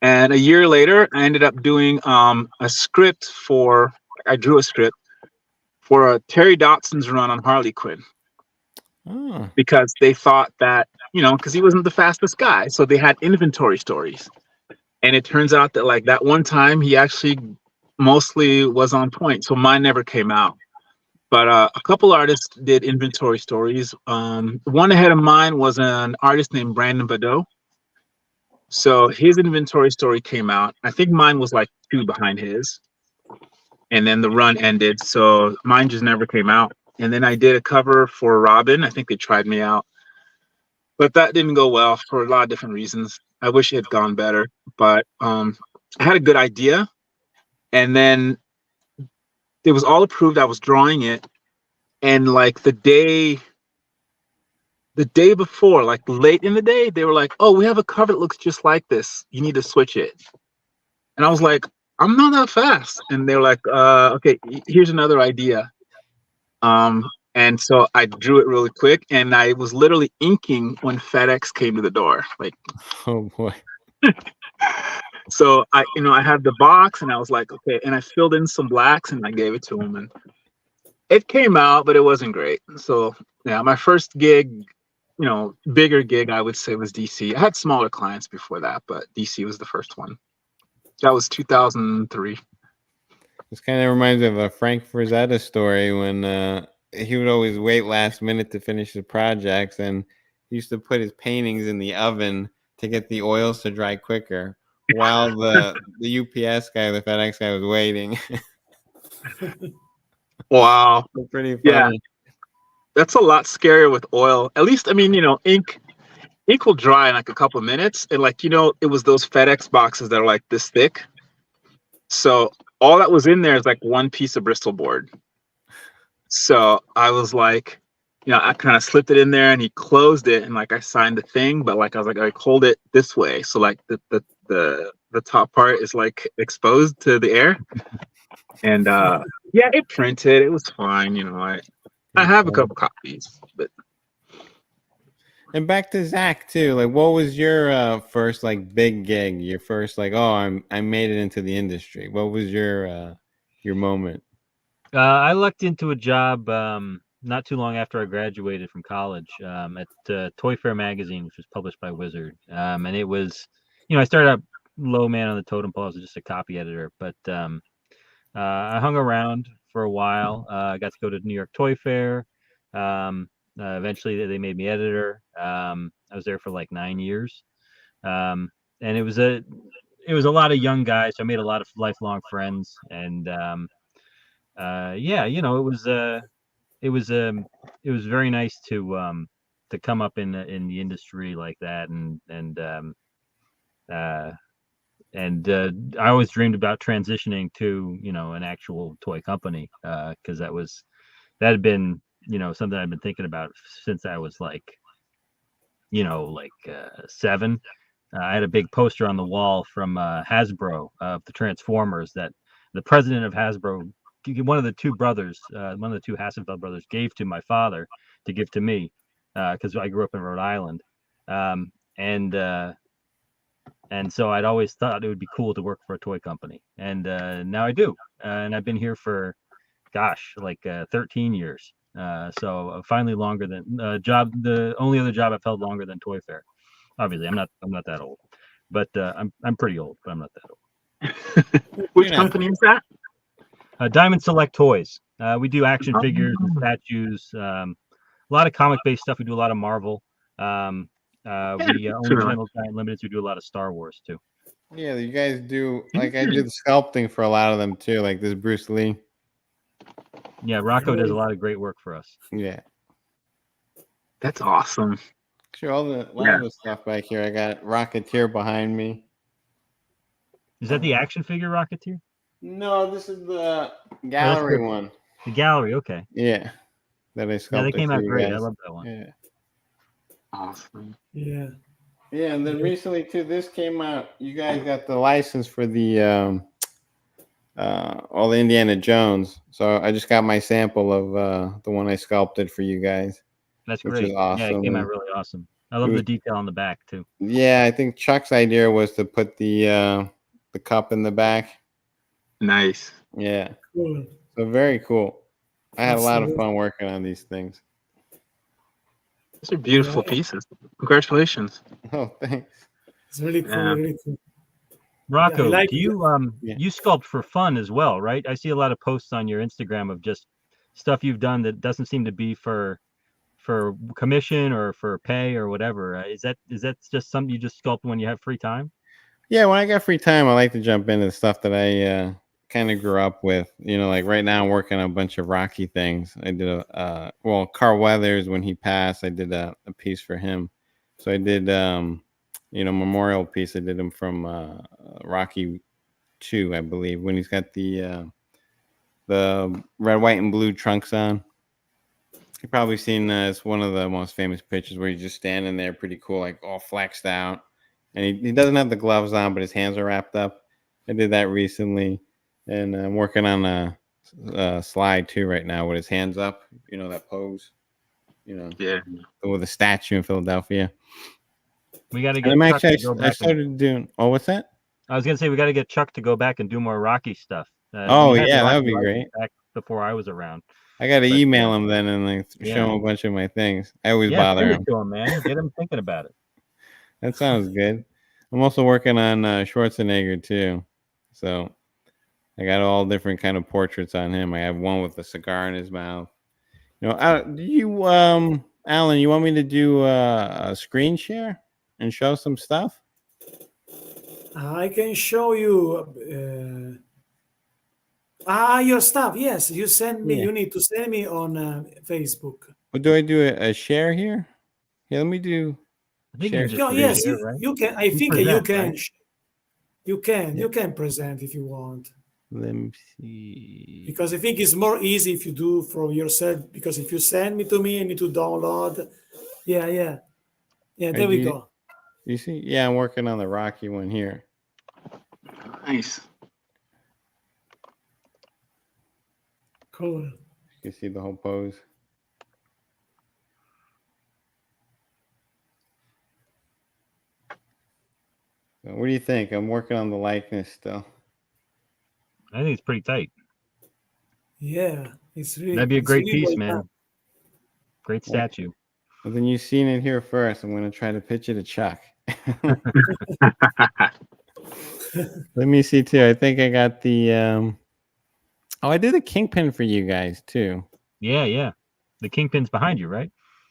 And a year later, I ended up doing I drew a script for Terry Dotson's run on Harley Quinn. Oh. Because they thought that because he wasn't the fastest guy. So they had inventory stories. And it turns out that like that one time he actually mostly was on point. So mine never came out. But a couple artists did inventory stories. One ahead of mine was an artist named Brandon Badeau. So his inventory story came out. I think mine was like 2 behind his. And then the run ended. So mine just never came out. And then I did a cover for Robin. I think they tried me out. But that didn't go well for a lot of different reasons. I wish it had gone better. But I had a good idea. And then it was all approved. I was drawing it. And like the day before, like late in the day, they were like, "Oh, we have a cover that looks just like this. You need to switch it." And I was like, "I'm not that fast." And they were like, "Okay, here's another idea." And so I drew it really quick, and I was literally inking when FedEx came to the door. Like, Oh boy. so I had the box, and I was like, okay, and I filled in some blacks, and I gave it to him, and it came out, but it wasn't great. So yeah, my first gig, bigger gig, I would say, was DC. I had smaller clients before that, but DC was the first one. That was 2003. This kind of reminds me of a Frank Frazetta story when he would always wait last minute to finish his projects, and he used to put his paintings in the oven to get the oils to dry quicker while the UPS guy, the FedEx guy, was waiting. Wow. Pretty funny. Yeah. That's a lot scarier with oil. At least, ink will dry in like a couple of minutes. And like, it was those FedEx boxes that are like this thick. So all that was in there is like one piece of Bristol board. So I was like, I kind of slipped it in there, and he closed it, and like I signed the thing, but like I was like, hold it this way. So like the top part is like exposed to the air. And yeah, it printed. It was fine. I have a couple copies, but. And back to Zach too. Like, what was your first like big gig? Your first like, oh, I made it into the industry. What was your moment? I lucked into a job not too long after I graduated from college at Toy Fair magazine, which was published by Wizard. And it was, I started out low man on the totem pole. I was just a copy editor, but I hung around for a while. I got to go to New York Toy Fair. Eventually, they made me editor. I was there for like 9 years, and it was a lot of young guys. So I made a lot of lifelong friends, and yeah, it was very nice to come up in the industry like that, and I always dreamed about transitioning to an actual toy company because that had been something I've been thinking about since I was like 7. I had a big poster on the wall from Hasbro of the Transformers that the president of Hasbro, one of the two Hasselfeld brothers, gave to my father to give to me because I grew up in Rhode Island, and so I'd always thought it would be cool to work for a toy company, and now I do, and I've been here for, gosh, like 13 years. So finally longer than the only other job I've held longer than Toy Fair. Obviously, I'm not that old, but I'm pretty old, but I'm not that old. Which company is that? Diamond Select Toys. We do action figures and statues, a lot of comic-based stuff. We do a lot of Marvel. We own Channel Giant Limited. We do a lot of Star Wars too. Yeah, you guys do. Like, I did sculpting for a lot of them too, like this Bruce Lee. Yeah, Rocco does a lot of great work for us. Yeah, that's awesome. Sure, a lot of the stuff back here. I got Rocketeer behind me. Is that the action figure Rocketeer? No, this is the gallery one. The gallery, okay. Yeah, that I sculpted. Yeah, they came out great. Guys. I love that one. Yeah. Awesome. Yeah. Yeah, and then recently too, this came out. You guys got the license for the all the Indiana Jones. So I just got my sample of the one I sculpted for you guys. That's which great. is awesome. Yeah, it came out really awesome. I love the detail on the back too. Yeah, I think Chuck's idea was to put the cup in the back. Nice. Yeah. Cool. So very cool. I had a lot of fun working on these things. These are beautiful Yeah, pieces. Congratulations. Oh, thanks. it's really cool, Yeah. really cool. Yeah, I Rocco, like do it. Yeah. you sculpt for fun as well, right? I see a lot of posts on your Instagram of just stuff you've done that doesn't seem to be for commission or for pay or whatever. Is that just something you just sculpt when you have free time? Yeah, when I got free time, I like to jump into the stuff that I kind of grew up with. Like right now, I'm working on a bunch of Rocky things. I did well, Carl Weathers, when he passed, I did a piece for him. So I did, memorial piece. I did him from Rocky 2, I believe, when he's got the red, white, and blue trunks on. You've probably seen it's one of the most famous pictures where he's just standing there, pretty cool, like all flexed out, and he doesn't have the gloves on, but his hands are wrapped up. I did that recently, and I'm working on a slide too right now with his hands up. That pose. Yeah. With a statue in Philadelphia. We got to And get I'm Chuck actually to go I back and started doing. Oh, what's that? I was gonna say we got to get Chuck to go back and do more Rocky stuff. Oh You had the yeah, that would Rocky be license great. back before I was around. I got to But email him then and like show yeah, him a bunch of my things. I always yeah, bother send him. it to him, man. Get him thinking about it. That sounds good. I'm also working on Schwarzenegger too, so I got all different kind of portraits on him. I have one with a cigar in his mouth. Do you Alan? You want me to do a screen share and show some stuff? I can show you your stuff. Yes, you send me. Yeah. You need to send me on Facebook. What do I do? A share here? Yeah, let me do I think you share can just No, screen. yes, reshare, right? you can. I You think you present, can. right? Yeah. You can present if you want, Let me see. because I think it's more easy if you do from yourself. Because if you send me to me, I need to download. Yeah, yeah, yeah. Are There we you go. you see? Yeah, I'm working on the Rocky one here. Nice. Cool. You can see the whole pose. So what do you think? I'm working on the likeness still. I think it's pretty tight. Yeah, That'd be a it's great really piece, well man. done. Great Yeah. statue. Well, then you've seen it here first. I'm going to try to pitch it to Chuck. Let me see too. I think I got the. Oh, I did a kingpin for you guys too. Yeah, yeah. The kingpin's behind you, right?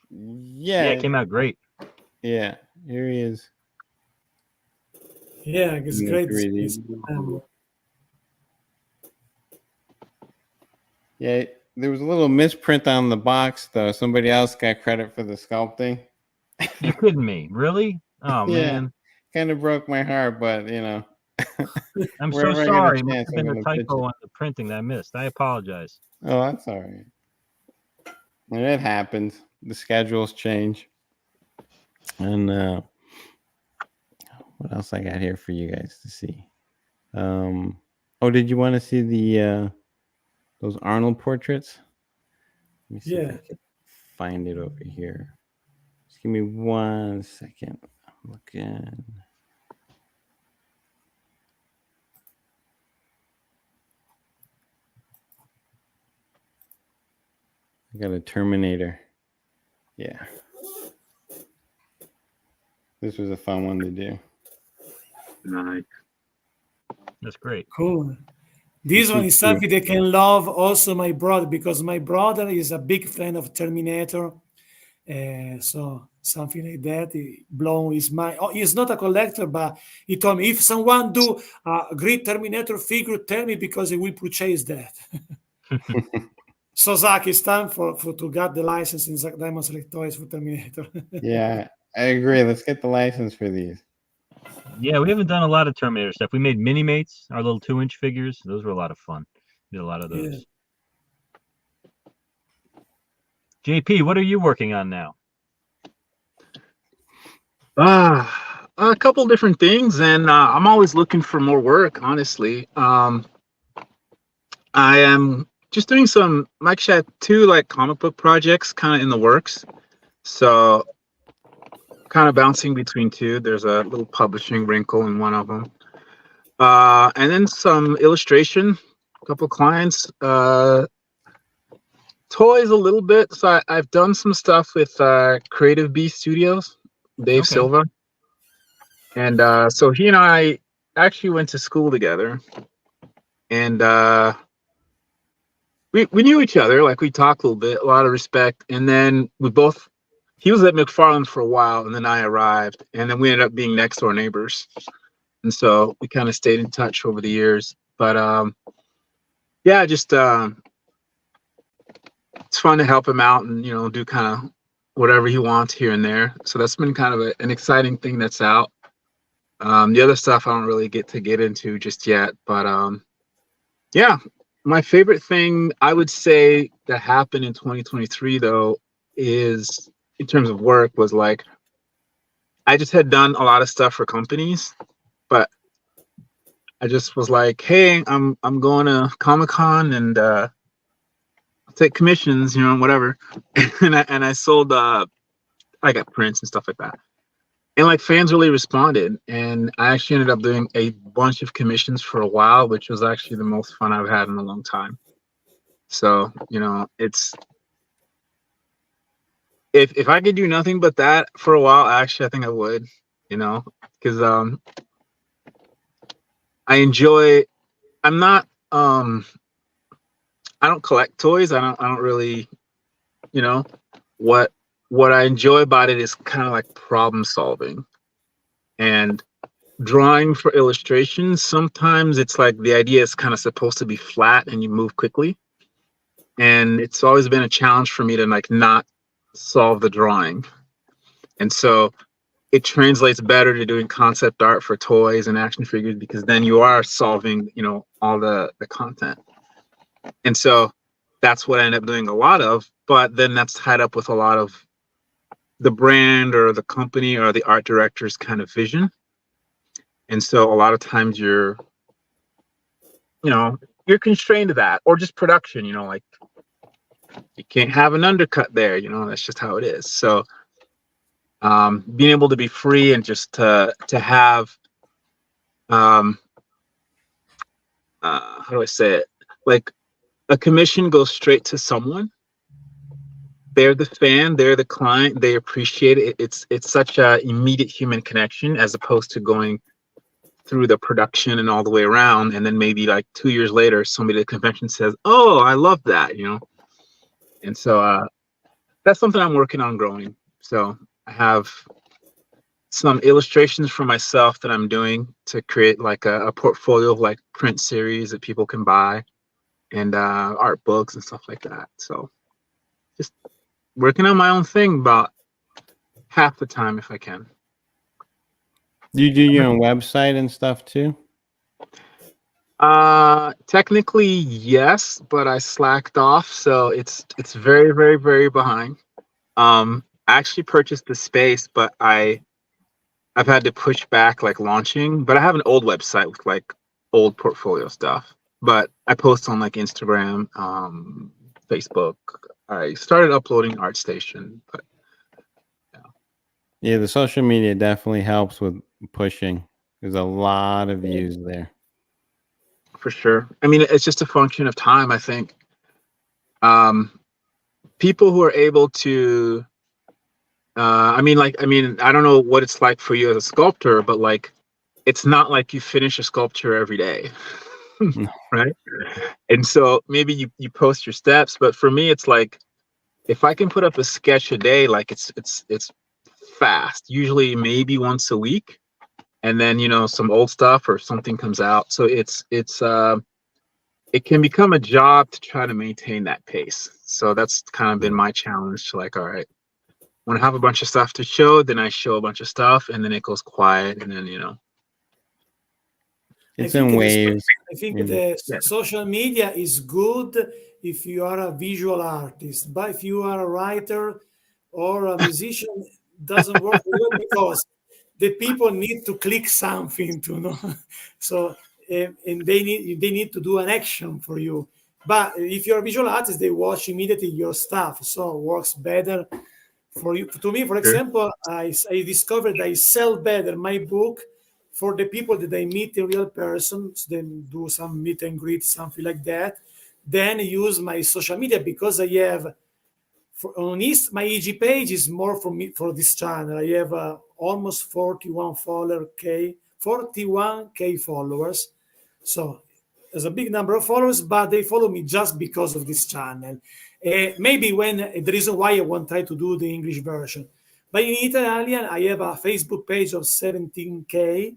Yeah, Yeah, it came out great. yeah. Here he is. Yeah, it's In the great. 3D. Yeah, there was a little misprint on the box though. Somebody else got credit for the sculpting. You're kidding me, really? Oh Yeah, man, kind of broke my heart, but I'm so wherever I get a sorry. It must chance, have I'm been a going to pitch typo it. on the printing that I missed. I apologize. Oh, that's all right. And it happens. The schedules change. And what else I got here for you guys to see? Oh, did you want to see the those Arnold portraits? Let me see if Yeah. I can find it over here. Just give me 1 second. I'm looking. I got a Terminator. Yeah. This was a fun one to do. Nice. That's great. Cool. This one is something they can love also my brother, because my brother is a big fan of Terminator. So something like that. He blown his mind. Oh, he's not a collector, but he told me if someone do a great Terminator figure, tell me because he will purchase that. So Zach, it's time for to get the license in Zach Diamond Select Toys for Terminator. Yeah, I agree. Let's get the license for these. Yeah, we haven't done a lot of Terminator stuff. We made mini mates, our little 2-inch figures. Those were a lot of fun. Did a lot of those. Yeah. JP, what are you working on now? A couple different things, and I'm always looking for more work. Honestly, I am just doing some Mike Shat 2 like comic book projects, kind of in the works. So, kind of bouncing between two. There's a little publishing wrinkle in one of them, and then some illustration. A couple clients. Toys a little bit. So I've done some stuff with Creative Bee Studios, Dave Okay. Silva, and so he and I actually went to school together, and we knew each other. Like we talked a little bit, a lot of respect, and then we both. He was at McFarland's for a while, and then I arrived, and then we ended up being next door neighbors, and so we kind of stayed in touch over the years. But yeah, just it's fun to help him out and do kind of whatever he wants here and there. So that's been kind of an exciting thing that's out. The other stuff I don't really get into just yet, but yeah, my favorite thing I would say that happened in 2023 though is in terms of work was like I just had done a lot of stuff for companies, but I just was like, hey, I'm going to Comic-Con and I'll take commissions, whatever. and I sold I got prints and stuff like that. And like fans really responded, and I actually ended up doing a bunch of commissions for a while, which was actually the most fun I've had in a long time. So, it's if I could do nothing but that for a while, actually I think I would, because I enjoy I'm not I don't collect toys. I don't really, what I enjoy about it is kind of like problem solving and drawing for illustrations. Sometimes it's like the idea is kind of supposed to be flat and you move quickly. And it's always been a challenge for me to like not solve the drawing. And so it translates better to doing concept art for toys and action figures because then you are solving, all the content. And so that's what I end up doing a lot of, but then that's tied up with a lot of the brand or the company or the art director's kind of vision. And so a lot of times you're constrained to that, or just production, like you can't have an undercut there, that's just how it is. So being able to be free and just to have how do I say it? Like a commission goes straight to someone. They're the fan, they're the client, they appreciate it. It's such a immediate human connection as opposed to going through the production and all the way around, and then maybe like 2 years later somebody at the convention says, oh, I love that, and so that's something I'm working on growing. So I have some illustrations for myself that I'm doing to create like a portfolio of like print series that people can buy and art books and stuff like that. So just working on my own thing about half the time if I can. Do you do your own website and stuff too? Technically yes, but I slacked off, so it's very, very, very behind. I actually purchased the space, but I've had to push back like launching, but I have an old website with like old portfolio stuff, but I post on like Instagram, Facebook. I started uploading ArtStation, but Yeah, the social media definitely helps with pushing. There's a lot of views there. for sure. I mean, it's just a function of time, I think. People who are able to I don't know what it's like for you as a sculptor, but like it's not like you finish a sculpture every day. Right? And so maybe you post your steps, but for me it's like if I can put up a sketch a day, like it's fast, usually maybe once a week, and then some old stuff or something comes out. So it can become a job to try to maintain that pace. So that's kind of been my challenge to like, all right, when I have a bunch of stuff to show, then I show a bunch of stuff and then it goes quiet and then It's in waves. I think the social media is good if you are a visual artist, but if you are a writer or a musician, it doesn't work well because the people need to click something to know. So and they need to do an action for you. But if you're a visual artist, they watch immediately your stuff, so it works better for you. To me, for example, I discovered I sell better my book for the people that I meet in real persons, then do some meet and greet, something like that, then use my social media because I have my EG page is more for me for this channel. I have almost 41k followers. So there's a big number of followers, but they follow me just because of this channel. Maybe when the reason why I want to try to do the English version. But in Italian, I have a Facebook page of 17k.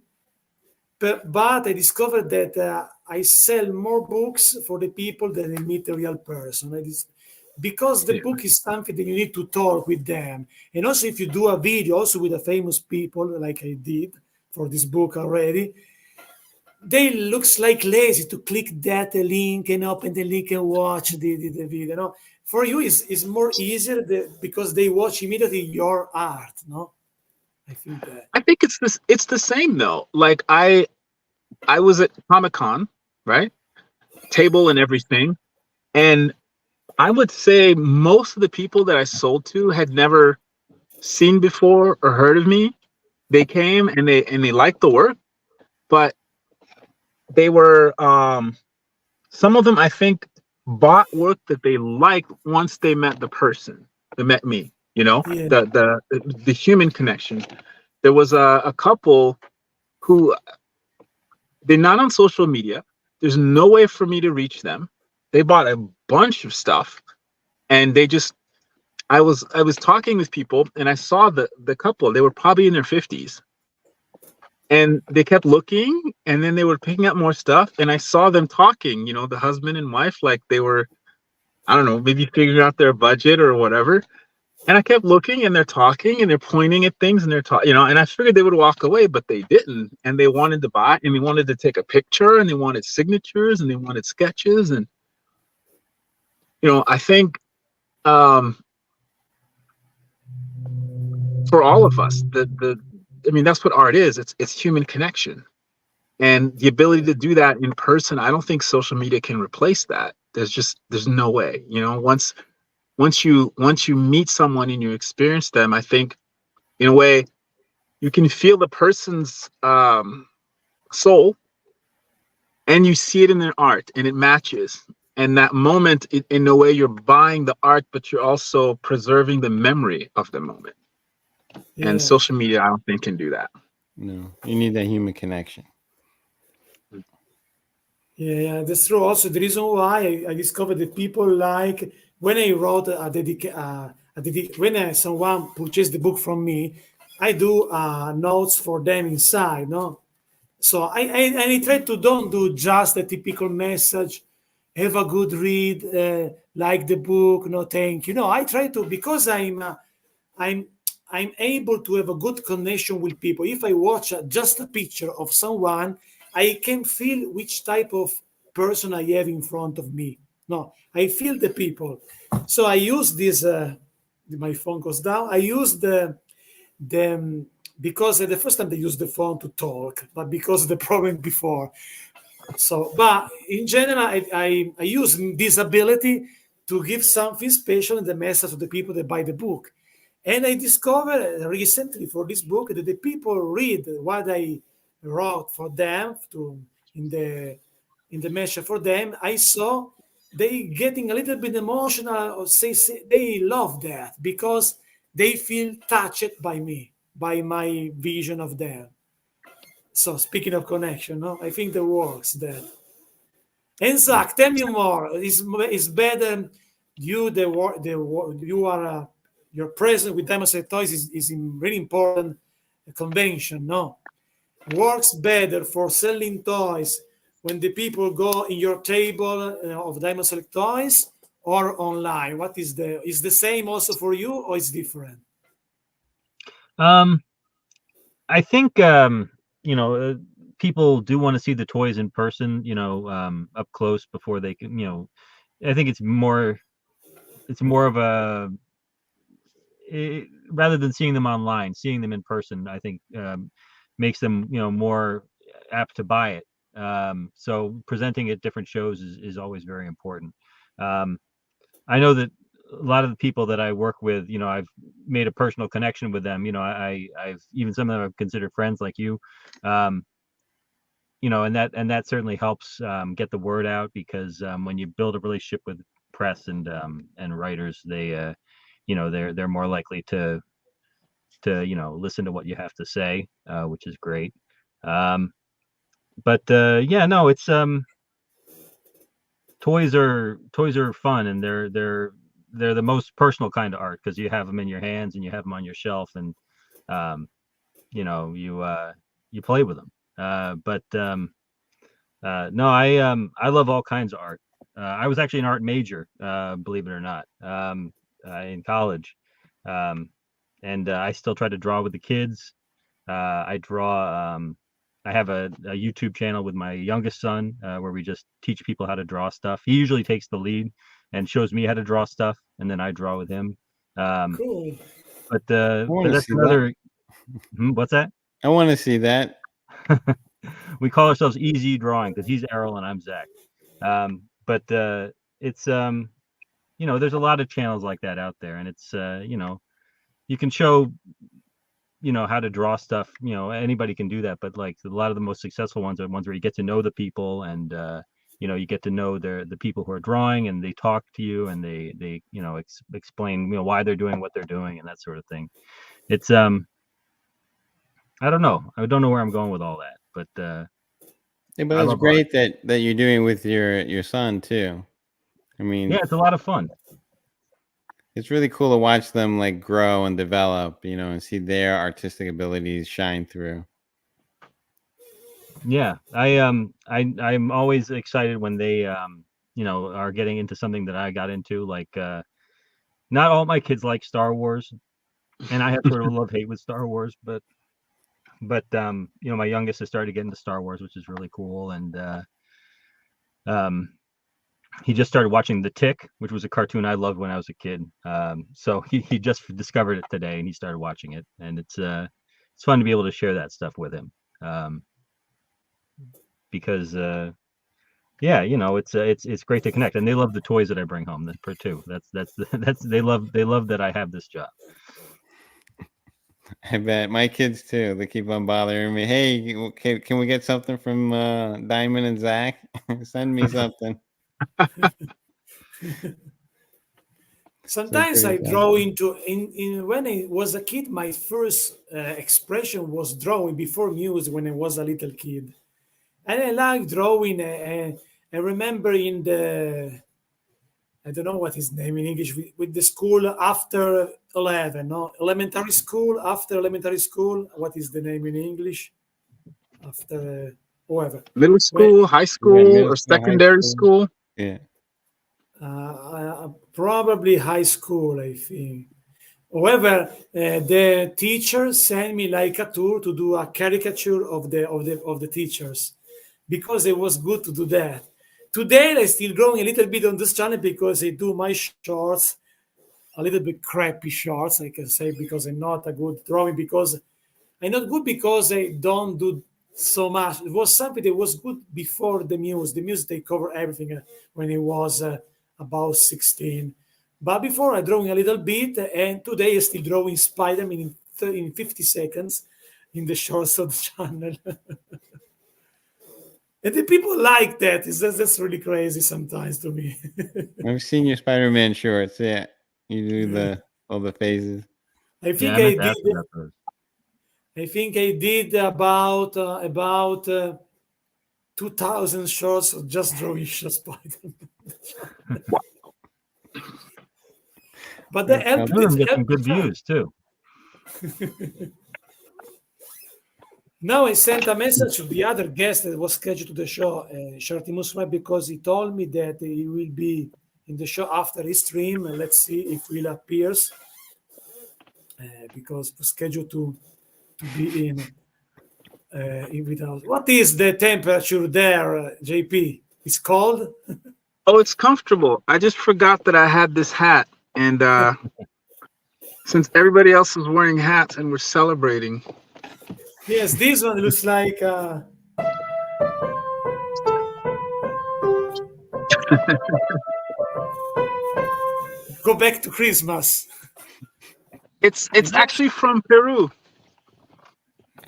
But I discovered that I sell more books for the people than I meet a real person. Because the book is something that you need to talk with them. And also, if you do a video also with the famous people, like I did for this book already, they looks like lazy to click that link and open the link and watch the video. No? For you, it's more easier because they watch immediately your art. No, I think that. I think it's the same though. Like I was at Comic-Con, right? Table and everything. And I would say most of the people that I sold to had never seen before or heard of me. They came and they liked the work, but they were some of them I think bought work that they liked once they met the person that met me, you know, Yeah. the human connection. There was a couple who they're not on social media. There's no way for me to reach them. They bought a bunch of stuff, and they just I was talking with people, and I saw the couple. They were probably in their 50s, and they kept looking, and then they were picking up more stuff, and I saw them talking. You know, the husband and wife, like they were, I don't know, maybe figuring out their budget or whatever. And I kept looking, and they're talking, and they're pointing at things, and they're talking, you know. And I figured they would walk away, but they didn't. And they wanted to buy, and they wanted to take a picture, and they wanted signatures, and they wanted sketches, and you know, I think for all of us, I mean, that's what art is. It's human connection, and the ability to do that in person. I don't think social media can replace that. There's no way. You know, once you meet someone and you experience them, I think in a way you can feel the person's soul, and you see it in their art, and it matches. And that moment, in a way, you're buying the art, but you're also preserving the memory of the moment. Yeah. And social media, I don't think, can do that. No, you need that human connection. Yeah, that's true. Also, the reason why I discovered that people like when I wrote when someone purchased the book from me, I do notes for them inside. No, so I try to don't do just a typical message, have a good read, like the book, no thank you. No, I try to because I'm I'm able to have a good connection with people. If I watch just a picture of someone, I can feel which type of person I have in front of me. No, I feel the people. So I use this. My phone goes down. I use the because the first time they use the phone to talk, but because of the problem before. So, but in general, I use this ability to give something special in the message to the people that buy the book. And I discovered recently for this book that the people read what I wrote for them in the message for them. I saw they getting a little bit emotional or say they love that because they feel touched by me, by my vision of them. So speaking of connection, no, I think that works that. And Zach, tell me more. Is better you are your presence with Dinosaur Toys is in really important convention. No, works better for selling toys when the people go in your table of Dinosaur Toys or online. What is the same also for you or is different? I think you know, people do want to see the toys in person, you know, up close before they can, you know. I think it's more of a rather than seeing them online, seeing them in person, I think makes them, you know, more apt to buy it. So presenting at different shows is always very important. I know that a lot of the people that I work with, you know, I've made a personal connection with them. You know, I've even some of them I've considered friends like you. and that certainly helps get the word out, because when you build a relationship with press and writers, they're more likely to listen to what you have to say, which is great. Um, but yeah, no, it's toys are fun, and they're the most personal kind of art, because you have them in your hands and you have them on your shelf, and um, you play with them. But no, I love all kinds of art. I was actually an art major, believe it or not, in college, um, and I still try to draw with the kids. I draw. I have a YouTube channel with my youngest son, where we just teach people how to draw stuff. He usually takes the lead and shows me how to draw stuff, and then I draw with him. Um, Cool. I want but to that's see that. another. What's that? I want to see that. We call ourselves Easy Drawing, because he's Errol and I'm Zach. But it's there's a lot of channels like that out there, and it's you can show how to draw stuff. Anybody can do that, but like a lot of the most successful ones are ones where you get to know the people, and you get to know the people who are drawing, and they talk to you, and they explain why they're doing what they're doing, and that sort of thing. It's I don't know where I'm going with all that, but Yeah, but I it's love art. great that you're doing with your son too. I mean, Yeah, it's a lot of fun. it's really cool to watch them like grow and develop, and see their artistic abilities shine through. Yeah, I'm always excited when they are getting into something that I got into. Like not all my kids like Star Wars, and I have sort of a love hate with Star Wars, but my youngest has started to get into Star Wars, which is really cool, and um he just started watching The Tick, which was a cartoon I loved when I was a kid. So he just discovered it today, and he started watching it, and it's fun to be able to share that stuff with him. Because yeah, it's great to connect, and they love the toys that I bring home. Too. That's they love that I have this job. I bet my kids too. They keep on bothering me. Hey, can we get something from Diamond and Zach? Send me something. So Sometimes pretty I fun. draw in when I was a kid. My first expression was drawing before music when I was a little kid, and I like drawing. I remember in the I don't know what his name in English with the school after 11, no elementary school after elementary school. What is the name in English after whatever? Middle When school, high Yeah, school, middle or school, high secondary school. school. Yeah. Probably high school, I think. However, the teacher sent me like a tour to do a caricature of the teachers because it was good to do that. Today, I still growing a little bit on this channel because I do my shorts, a little bit crappy shorts, I can say, because I'm not a good drawing because I'm not good because I don't do so much. It was something that was good before the music. The music they cover everything when it was about 16. But before I drawing a little bit, and today I still drawing Spider-Man in 50 seconds in the shorts of the channel. And the people like that. That's really crazy sometimes to me. I've seen your Spider-Man shorts. Yeah, you do all the phases. I Yeah, think I I meant to did. ask you about those. I think I did about 2,000 shorts of just drawing Spider-Man. But That's help Some of it them get some help the good channel. views too. Now I sent a message to the other guest that was scheduled to the show, Sharati Musma, because he told me that he will be in the show after his stream. And let's see if he appears, because scheduled to be in with us. What is the temperature there, JP? It's cold. Oh, it's comfortable. I just forgot that I had this hat, and since everybody else is wearing hats and we're celebrating, Yes, this one looks like. Go back to Christmas. it's actually from Peru.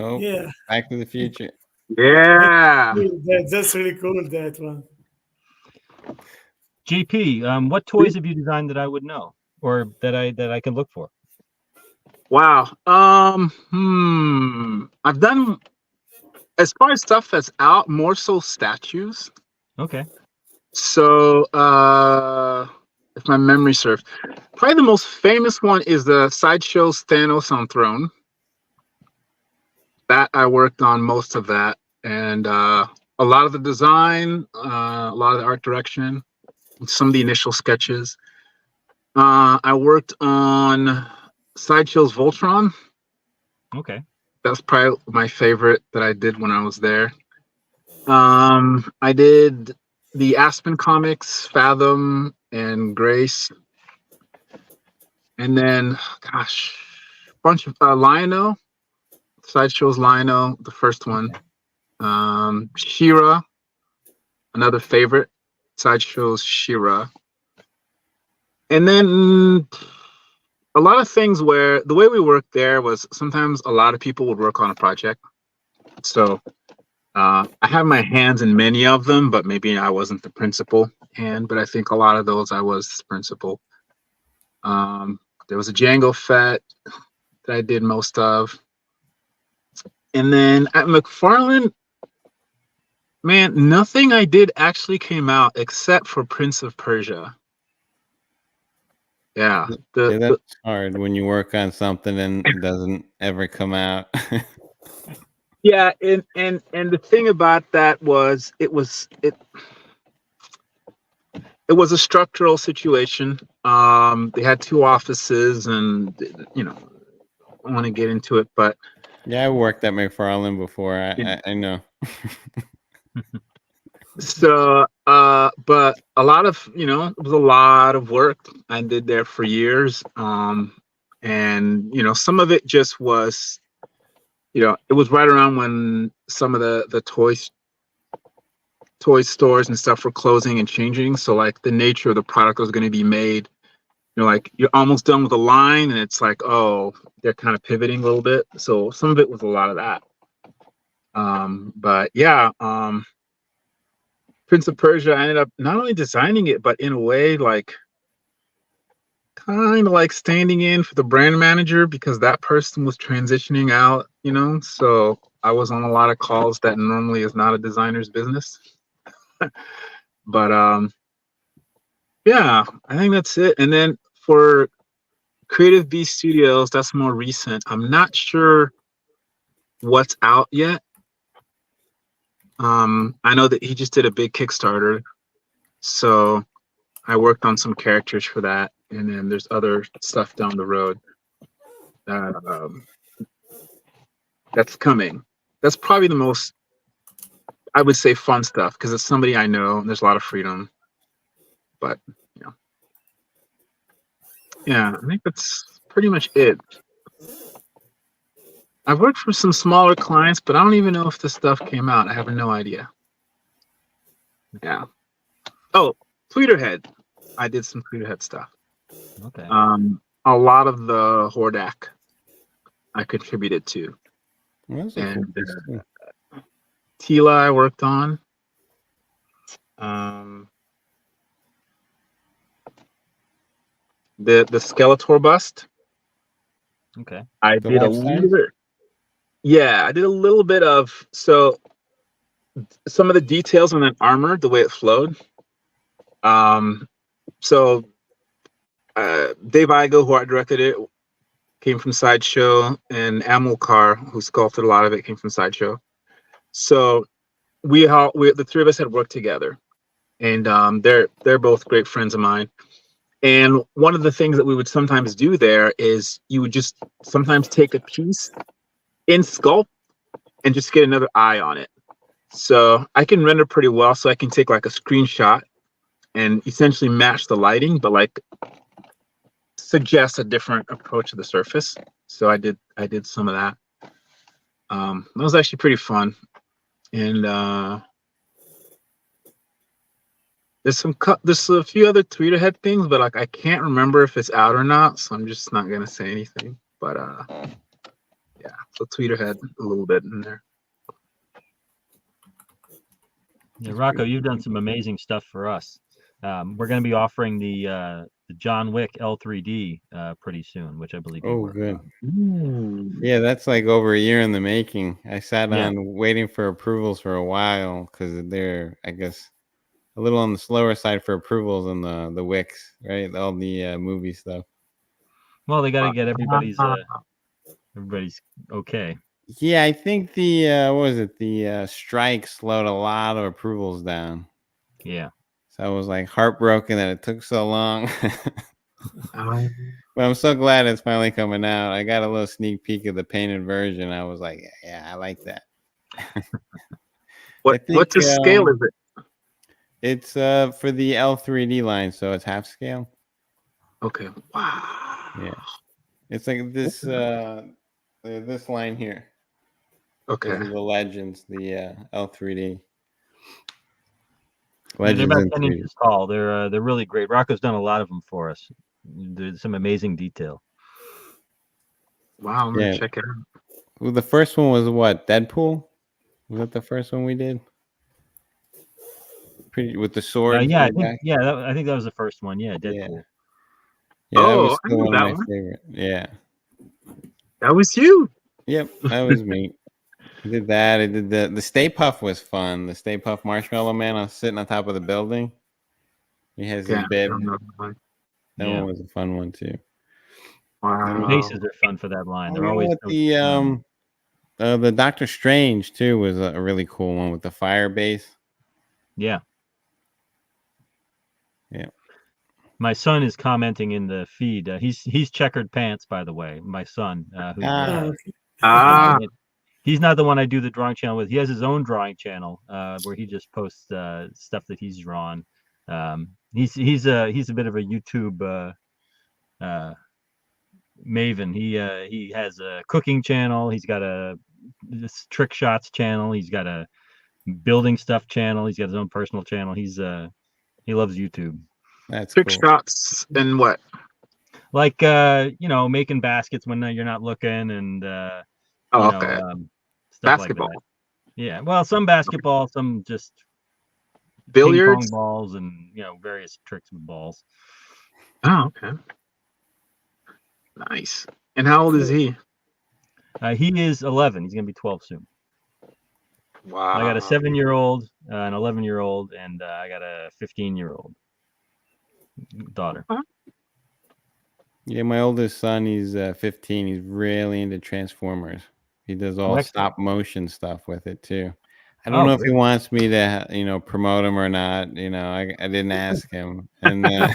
Oh, Yeah. Back to the Future. Yeah. That's really cool, that one. GP, what toys have you designed that I would know, or that I can look for? Wow. I've done, as far as stuff that's out, more so statues. Okay. So, if my memory serves, probably the most famous one is the Sideshow's Thanos on Throne. That I worked on most of that, and a lot of the design, a lot of the art direction, some of the initial sketches. I worked on Sideshow's Voltron. Okay. That's probably my favorite that I did when I was there. I did the Aspen comics, Fathom, and Grace, and then, gosh, a bunch of Lion-O, Sideshow's Lion-O, the first one. She-Ra, another favorite, Sideshow's She-Ra. And then a lot of things where the way we worked there was sometimes a lot of people would work on a project. So I have my hands in many of them, but maybe I wasn't the principal hand, but I think a lot of those I was the principal. There was a Django Fett that I did most of. And then at McFarlane, man, nothing I did actually came out except for Prince of Persia. Yeah. Yeah, that's hard when you work on something and it doesn't ever come out. Yeah, and the thing about that was it was a structural situation. They had two offices, and I don't want to get into it, but Yeah, I worked at McFarlane before. I know. so but a lot of it was a lot of work I did there for years. And some of it just was it was right around when some of the toy stores and stuff were closing and changing. So like the nature of the product was going to be made, like you're almost done with the line and it's like, oh, they're kind of pivoting a little bit. So some of it was a lot of that. But yeah, Prince of Persia, I ended up not only designing it, but in a way, like kind of like standing in for the brand manager because that person was transitioning out, so I was on a lot of calls that normally is not a designer's business. But yeah, I think that's it. And then for Creative Beast Studios, that's more recent. I'm not sure what's out yet. I know that he just did a big Kickstarter, so I worked on some characters for that, and then there's other stuff down the road that's coming. That's probably the most, I would say, fun stuff because it's somebody I know and there's a lot of freedom. But yeah, I think that's pretty much it. I've worked for some smaller clients, but I don't even know if this stuff came out. I have no idea. Yeah. Oh, Tweeterhead. I did some Tweeterhead stuff. Okay. A lot of the Hordak I contributed to. Those are And cool. Tila I worked on. The Skeletor bust. Okay. I The did a life size? little bit. Yeah, I did a little bit of some of the details on that armor, the way it flowed. So Dave Igo, who art directed it, came from Sideshow, and Amilcar, who sculpted a lot of it, came from Sideshow. So the three of us had worked together, and they're both great friends of mine. And one of the things that we would sometimes do there is you would just sometimes take a piece in sculpt and just get another eye on it. So I can render pretty well, so I can take like a screenshot and essentially match the lighting, but like suggest a different approach to the surface. So I did some of that. That was actually pretty fun. And there's a few other Tweeterhead things, but like I can't remember if it's out or not, so I'm just not gonna say anything. But yeah, so Tweeterhead a little bit in there. Yeah, Rocco, you've done some amazing stuff for us. We're going to be offering the John Wick L3D pretty soon, which I believe you're Oh, working good. on. Ooh. Yeah, that's like over a year in the making. I sat Yeah. on waiting for approvals for a while because they're, I guess, a little on the slower side for approvals in the Wix, right? All the movie stuff. Well, they got to get everybody's okay. Yeah, I think the what was it? The strike slowed a lot of approvals down. Yeah. So I was like heartbroken that it took so long. Um, But I'm so glad it's finally coming out. I got a little sneak peek of the painted version. I was like, yeah, I like that. I think what's the scale is it? it's for the L3D line, so it's half scale. Okay. Wow. Yeah. It's like this line here. Okay. Those are the legends, the L3D. Yeah, they're Legends about in 10 3D. inches tall. They're really great. Rocco's done a lot of them for us. There's some amazing detail. Wow, I'm gonna Yeah. check it out. Well, the first one was what? Deadpool? Was that the first one we did? Pretty with the sword Yeah, from back. I think that was the first one. Yeah, Yeah. Deadpool. Yeah, that was Oh, I still knew one of that my one. favorite. Yeah. That was you. Yep, that was me. I did that. I did the Stay Puff was fun. The Stay Puff Marshmallow Man. I was sitting on top of the building. He has his Yeah. I bib. don't know that one. That Yeah. one was a fun one too. Wow. Faces are fun for that line. Oh, They're you know always what? so, The Doctor Strange too was a really cool one with the fire base. yeah. Yeah. My son is commenting in the feed. He's checkered pants, by the way. My son, who Ah, Okay. Ah, he's not the one I do the drawing channel with. He has his own drawing channel where he just posts stuff that he's drawn. He's a bit of a YouTube maven. He has a cooking channel. He's got this trick shots channel. He's got a building stuff channel. He's got his own personal channel. He loves YouTube. that's trick cool. shots and what? Like making baskets when you're not looking, and Oh, okay. stuff Basketball, like that. Yeah, well, some basketball, some just ping pong billiards. balls, and various tricks with balls. Oh, okay. Nice. And how old is he? He is 11. He's gonna be 12 soon. Wow. I got a 7-year-old, an 11-year-old, and I got a 15-year-old daughter. Yeah, my oldest son, he's 15. He's really into Transformers. He does all excellent. stop motion stuff with it too. I don't Oh, know if he great. wants me to, promote him or not. I didn't ask him, and I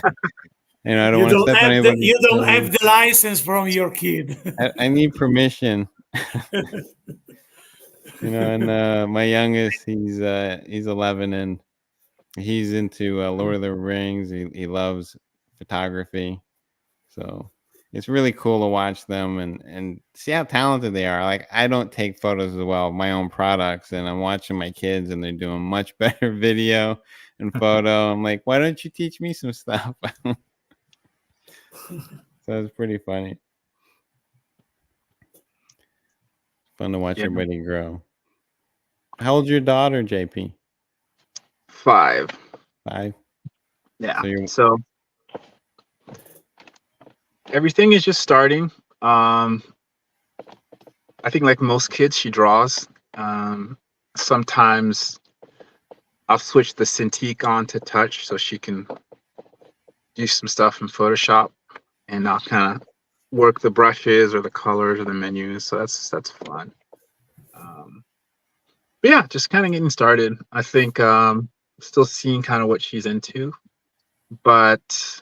don't want to step on anybody's You don't toes. have the license from your kid. I need permission. And my youngest, he's 11, and he's into Lord of the Rings. He loves photography, so it's really cool to watch them and see how talented they are. Like, I don't take photos as well of my own products, and I'm watching my kids, and they're doing much better video and photo. I'm like, why don't you teach me some stuff? So it's pretty funny. Fun to watch Yeah. everybody grow. How old's your daughter, JP? 5. 5? Yeah. So you're- So everything is just starting. I think like most kids, she draws. Sometimes I'll switch the Cintiq on to touch so she can do some stuff in Photoshop, and I'll kind of work the brushes or the colors or the menus. So that's fun. But yeah, just kind of getting started. I think still seeing kind of what she's into, but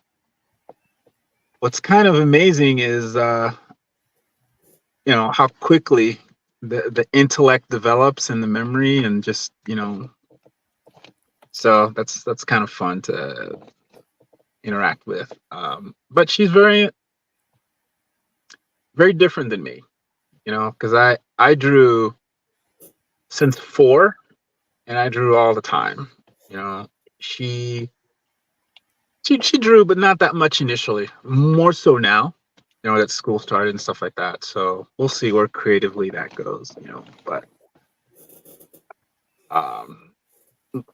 what's kind of amazing is how quickly the intellect develops and the memory, and just so that's kind of fun to interact with. But she's very very different than me, because I drew since 4, and I drew all the time. She drew, but not that much initially. More so now, that school started and stuff like that. So we'll see where creatively that goes. But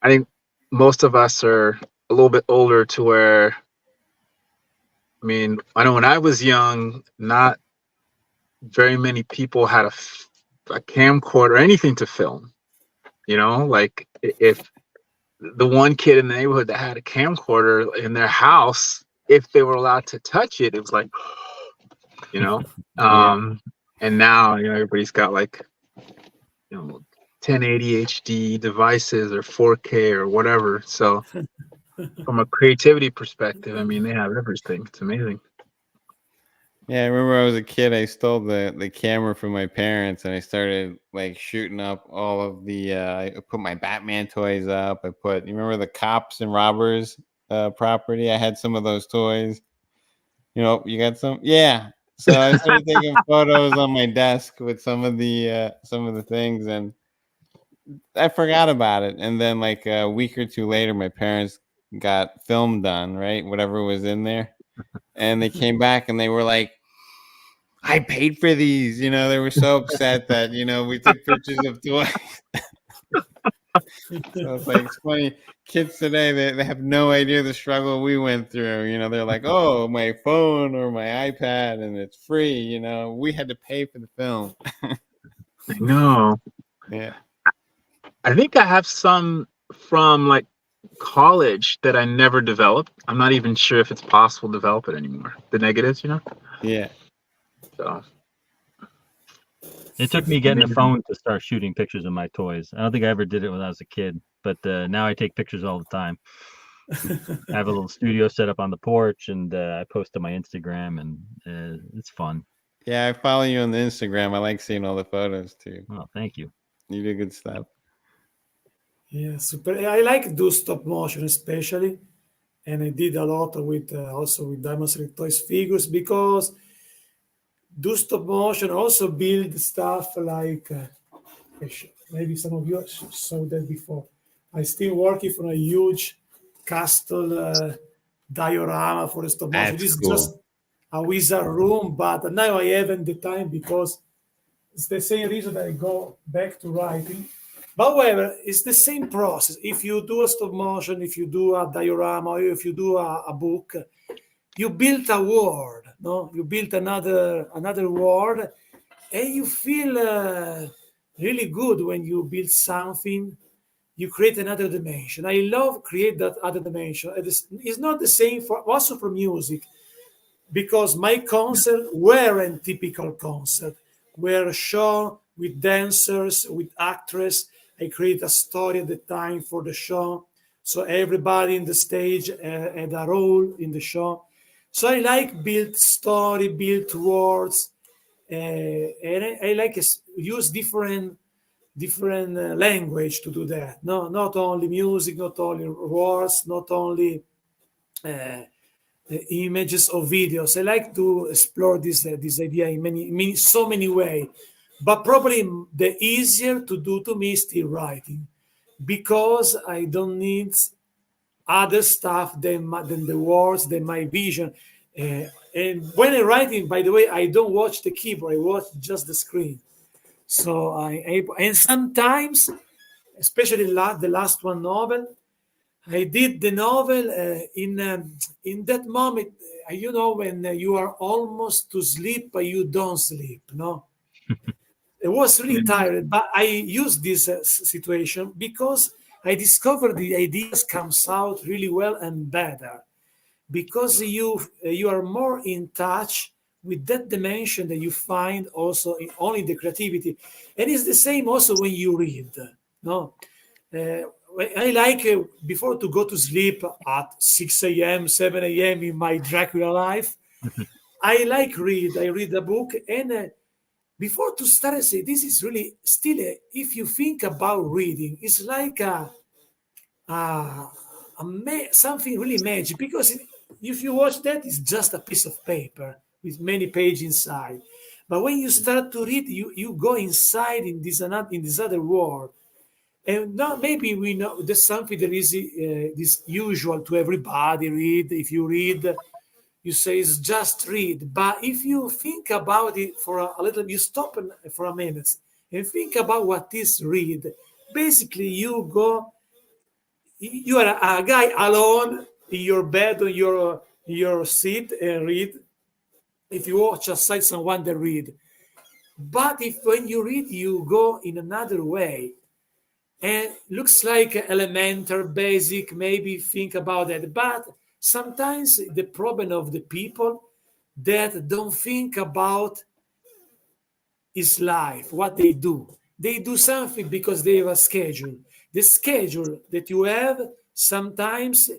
I think most of us are a little bit older to where, I mean, I know when I was young, not very many people had a camcorder or anything to film. Like if the one kid in the neighborhood that had a camcorder in their house, if they were allowed to touch it, it was like, you know. Yeah. And now, everybody's got like, 1080 HD devices or 4K or whatever. So from a creativity perspective, I mean, they have everything. It's amazing. Yeah, I remember I was a kid. I stole the camera from my parents, and I started like shooting up all of the. I put my Batman toys up. You remember the cops and robbers property? I had some of those toys. You got some? Yeah. So I started taking photos on my desk with some of the things, and I forgot about it. And then like a week or two later, my parents got film done, right? Whatever was in there, and they came back and they were like, I paid for these. They were so upset that, we took pictures of toys. So it's funny. Kids today, they have no idea the struggle we went through. They're like, oh, my phone or my iPad and it's free. We had to pay for the film. I know. Yeah. I think I have some from like college that I never developed. I'm not even sure if it's possible to develop it anymore. The negatives. Yeah. So It took me getting a phone to start shooting pictures of my toys. I don't think I ever did it when I was a kid, but now I take pictures all the time. I have a little studio set up on the porch, and I post to my Instagram, and it's fun. Yeah, I follow you on the Instagram. I like seeing all the photos too. Oh, thank you. You do good stuff. Yeah, super. I like do stop motion especially, and I did a lot with also with Diamond Select Toys figures because do stop motion also build stuff like maybe some of you saw that before. I still working for a huge castle diorama for the stop motion. That's This is cool. just a wizard room, but now I haven't the time because it's the same reason that I go back to writing. However, it's the same process. If you do a stop motion, if you do a diorama, or if you do a book, you build a world. No, you build another world, and you feel really good when you build something. You create another dimension. I love create that other dimension. It's not the same for also for music because my concert weren't typical concert. Were a show with dancers, with actors. I create a story at the time for the show. So everybody in the stage had a role in the show. So I like build story, build words, and I like use different language to do that. No, not only music, not only words, not only uh, images or videos. I like to explore this idea in so many ways. But probably the easier to do to me is still writing because I don't need other stuff than the words, than my vision. And when I writing, by the way, I don't watch the keyboard. I watch just the screen. So and sometimes, especially the last one novel, I did the novel in that moment. When you are almost to sleep, but you don't sleep. No, I was really tired, but I used this situation because I discovered the ideas comes out really well and better because you are more in touch with that dimension that you find also in only the creativity, and it's the same also when you read. No, uh, I like before to go to sleep at 6 a.m., 7 a.m. in my Dracula life. I like read. I read a book, and before to start, I say this is really still. If you think about reading, it's like something really magic because if you watch that, it's just a piece of paper with many pages inside. But when you start to read, you go inside in this other world. And now maybe we know there's something that is this usual to everybody. Read if you read, you say it's just read. But if you think about it for a little, you stop for a minute and think about what is read. Basically, you go you are a guy alone in your bed on your seat and read. If you watch aside someone that read, but if when you read you go in another way and looks like elementary, basic, maybe think about that. But sometimes the problem of the people that don't think about is life, what they do. They do something because they have a schedule. The schedule that you have sometimes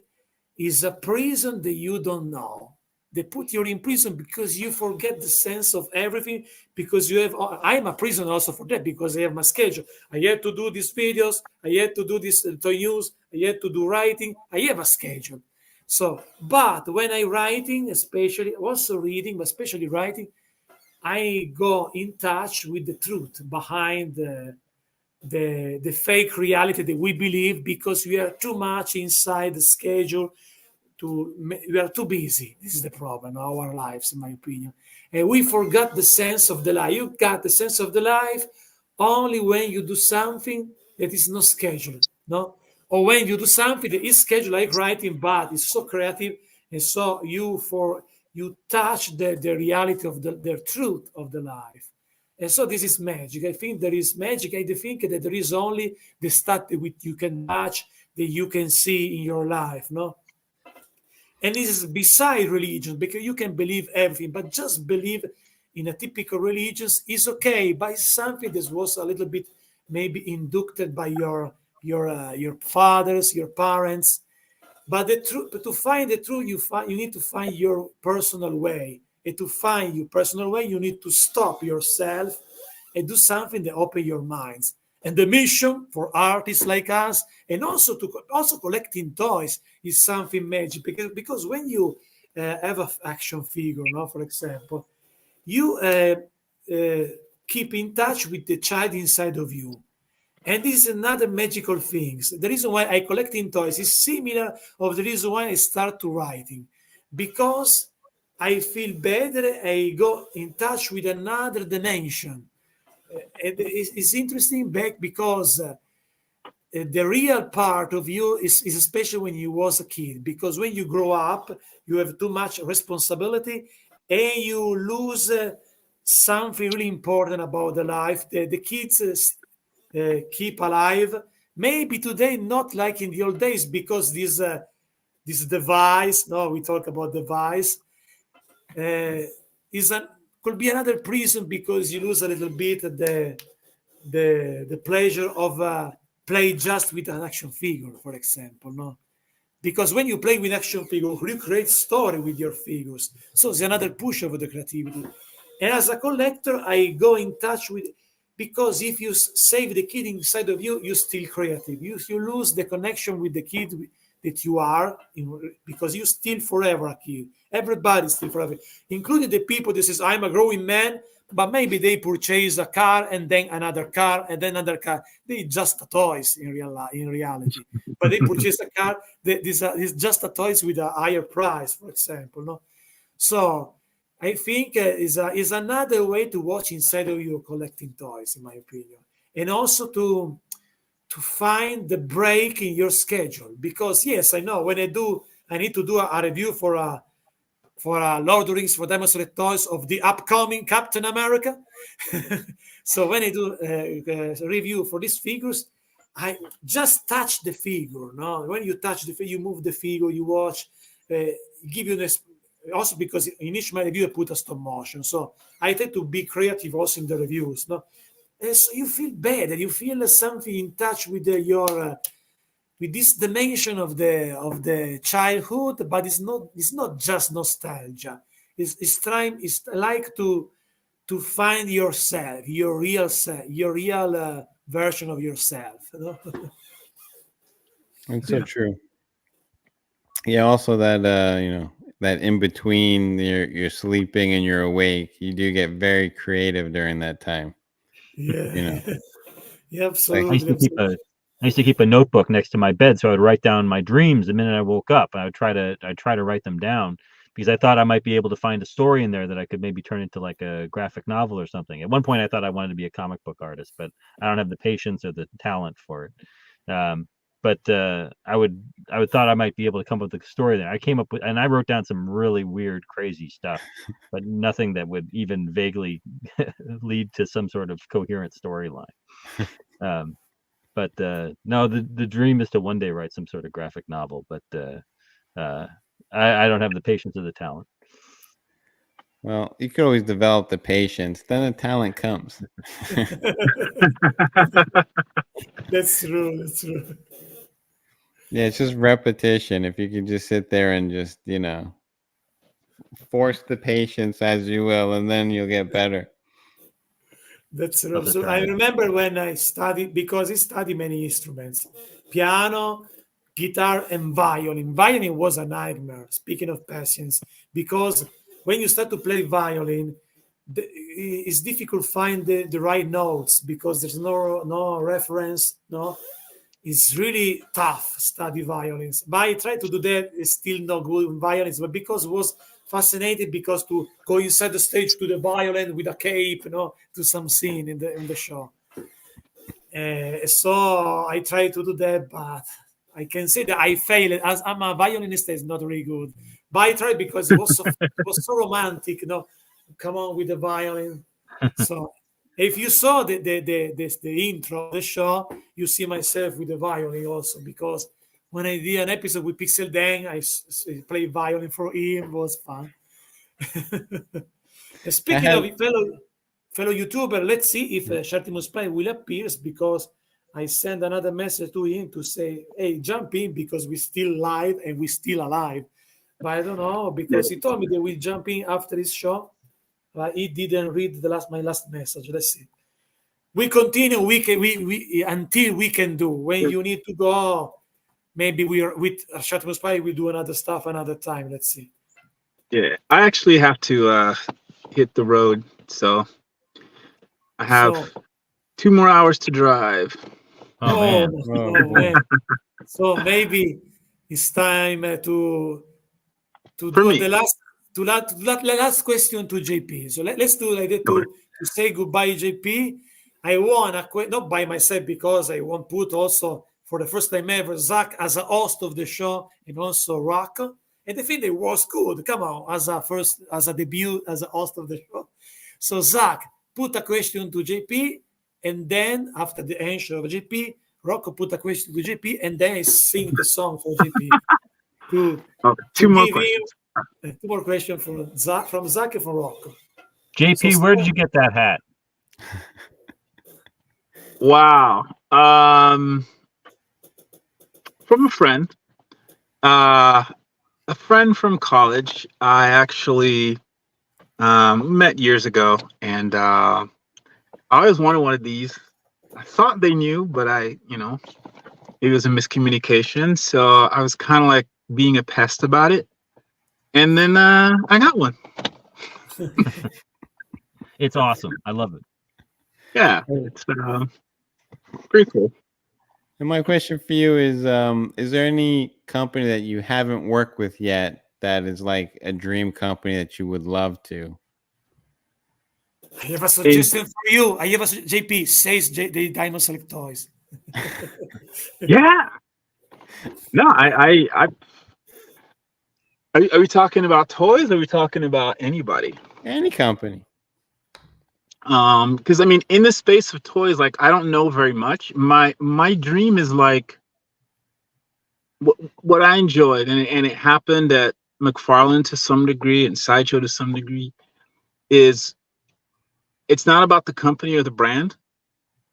is a prison that you don't know. They put you in prison because you forget the sense of everything. Because you have, I'm a prison also for that because I have my schedule. I have to do these videos. I have to do this to news. I have to do writing. I have a schedule. So, but when I writing, especially also reading, but especially writing, I go in touch with the truth behind the fake reality that we believe because we are too much inside the schedule. We are too busy. This is the problem of our lives, in my opinion, and we forgot the sense of the life. You got the sense of the life only when you do something that is not scheduled, no, or when you do something that is scheduled, like writing, but it's so creative, and so you touch the reality of the truth of the life. And so this is magic. I think there is magic. I think that there is only the stuff that you can touch, that you can see in your life, no. And this is beside religion because you can believe everything, but just believe in a typical religion is okay, but it's something that was a little bit maybe inducted by your fathers, your parents. But the truth, to find the truth, you need to find your personal way. And to find your personal way, you need to stop yourself and do something that open your minds. And the mission for artists like us, and also collecting toys, is something magic because when you have an action figure, no, for example, you uh, keep in touch with the child inside of you. And this is another magical thing. The reason why I collecting toys is similar of the reason why I start to writing, because I feel better. I go in touch with another dimension. It's interesting back because the real part of you is especially when you was a kid, because when you grow up you have too much responsibility and you lose something really important about the life. The kids keep alive maybe today, not like in the old days, because this device, no, we talk about device, uh, is an could be another prison because you lose a little bit the pleasure of play just with an action figure, for example, no? Because when you play with action figure, you create story with your figures. So it's another push of the creativity. And as a collector, I go in touch with, because if you save the kid inside of you, you're still creative. You lose the connection with the kid that you are, because you still forever a kid. Everybody's still forever, including the people that says I'm a growing man, but maybe they purchase a car and then another car and then another car. They just toys in reality, but they purchase a car. This is just a toys with a higher price, for example. No, so I think is another way to watch inside of you collecting toys, in my opinion, and also to find the break in your schedule. Because yes, I know when I need to do a review for Lord of the Rings for demonstrate toys of the upcoming Captain America. So when I do a review for these figures, I just touch the figure. No, when you touch the figure, you move the figure, you watch, give you this. Also because in each my review I put a stop motion, so I tend to be creative also in the reviews. No, and so you feel better, you feel something in touch with your with this dimension of the childhood, but it's not just nostalgia. It's trying, it's like to find yourself, your real self, your real version of yourself, you know? It's so true. Yeah, also that that in between you're sleeping and you're awake, you do get very creative during that time. Yeah. You know, Yeah, like I used absolutely, to keep absolutely. a I used to keep a notebook next to my bed, so I would write down my dreams the minute I woke up. And I'd try to write them down because I thought I might be able to find a story in there that I could maybe turn into like a graphic novel or something. At one point, I thought I wanted to be a comic book artist, but I don't have the patience or the talent for it. but I would thought I might be able to come up with a story there. I came up with, and I wrote down some really weird, crazy stuff, but nothing that would even vaguely lead to some sort of coherent storyline. But no, the dream is to one day write some sort of graphic novel, but I don't have the patience or the talent. Well, you could always develop the patience, then the talent comes. That's true. That's true. Yeah, it's just repetition. If you could just sit there and just, force the patience as you will, and then you'll get better. That's true. So I remember when I studied, because I studied many instruments, piano, guitar, and violin. Violin was a nightmare, speaking of patience, because when you start to play violin, it's difficult to find the right notes because there's no reference, no. It's really tough study violins. But I try to do that. It's still not good in violins, but because it was fascinating because to go inside the stage to the violin with a cape, to some scene in the show. So I try to do that, but I can say that I failed. As I'm a violinist, it's not really good. But I tried because it was so romantic, come on with the violin. So if you saw the intro of the show, you see myself with the violin also, because when I did an episode with Pixel Dan, I played violin for him. It was fun. Speaking of fellow YouTuber, let's see if Shartimus Play will appear, because I sent another message to him to say, hey, jump in because we're still live and we're still alive. But I don't know, because he told me that we'll jump in after his show. But he didn't read my last message. Let's see. We continue. We until we can do. When you need to go, maybe we are with Shartimus Play. We do another stuff another time. Let's see. Yeah, I actually have to hit the road, so I have 2 more hours to drive. Oh, man. So maybe it's time to do the last question to JP. So let's do like that to say goodbye, JP. I want not by myself, because I want put also for the first time ever Zach as a host of the show, and also Rock. And I think it was good. Come on, as a debut as a host of the show. So Zach, put a question to JP, and then after the answer of JP, Rocco put a question to JP, and then I sing the song for JP. Two more questions. Two more questions from Zach and from Rocco. JP, where did you get that hat? Wow. From a friend. A friend from college. I actually met years ago, and I always wanted one of these. I thought they knew, but it was a miscommunication. So I was kind of like being a pest about it. And then I got one. It's awesome. I love it. Yeah, it's pretty cool. And my question for you is there any company that you haven't worked with yet that is like a dream company that you would love to? I have a suggestion for you. JP says the Diamond Select Toys. Yeah. No, I are we talking about toys, or are we talking about anybody? Any company. Because in the space of toys, like, I don't know very much. My dream is like what I enjoyed, and it happened at McFarlane to some degree and Sideshow to some degree, is it's not about the company or the brand.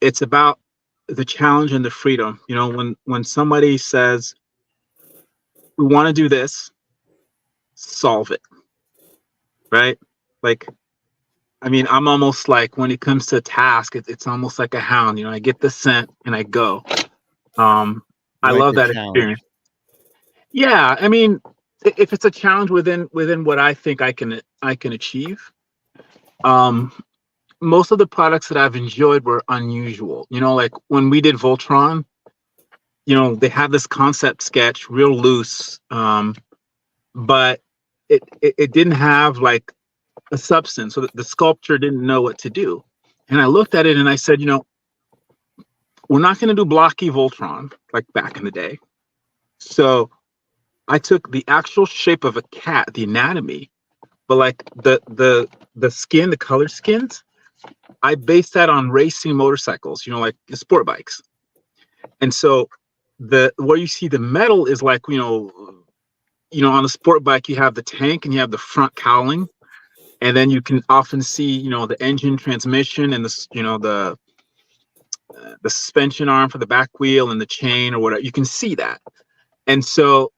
It's about the challenge and the freedom. When somebody says, we want to do this, solve it. Right? Like, I'm almost like, when it comes to a task, it's almost like a hound. I get the scent and I go. I love that experience. Yeah, if it's a challenge within what I think I can achieve. Most of the products that I've enjoyed were unusual. Like when we did Voltron, they have this concept sketch, real loose, but it didn't have like a substance, so that the sculptor didn't know what to do. And I looked at it and I said, we're not going to do blocky Voltron. like back in the day. So I took the actual shape of a cat, the anatomy, but like the skin, the color skins, I based that on racing motorcycles, like the sport bikes. And so the where you see the metal is like, on a sport bike you have the tank and you have the front cowling, and then you can often see, the engine, transmission, and the suspension arm for the back wheel and the chain or whatever. You can see that. And so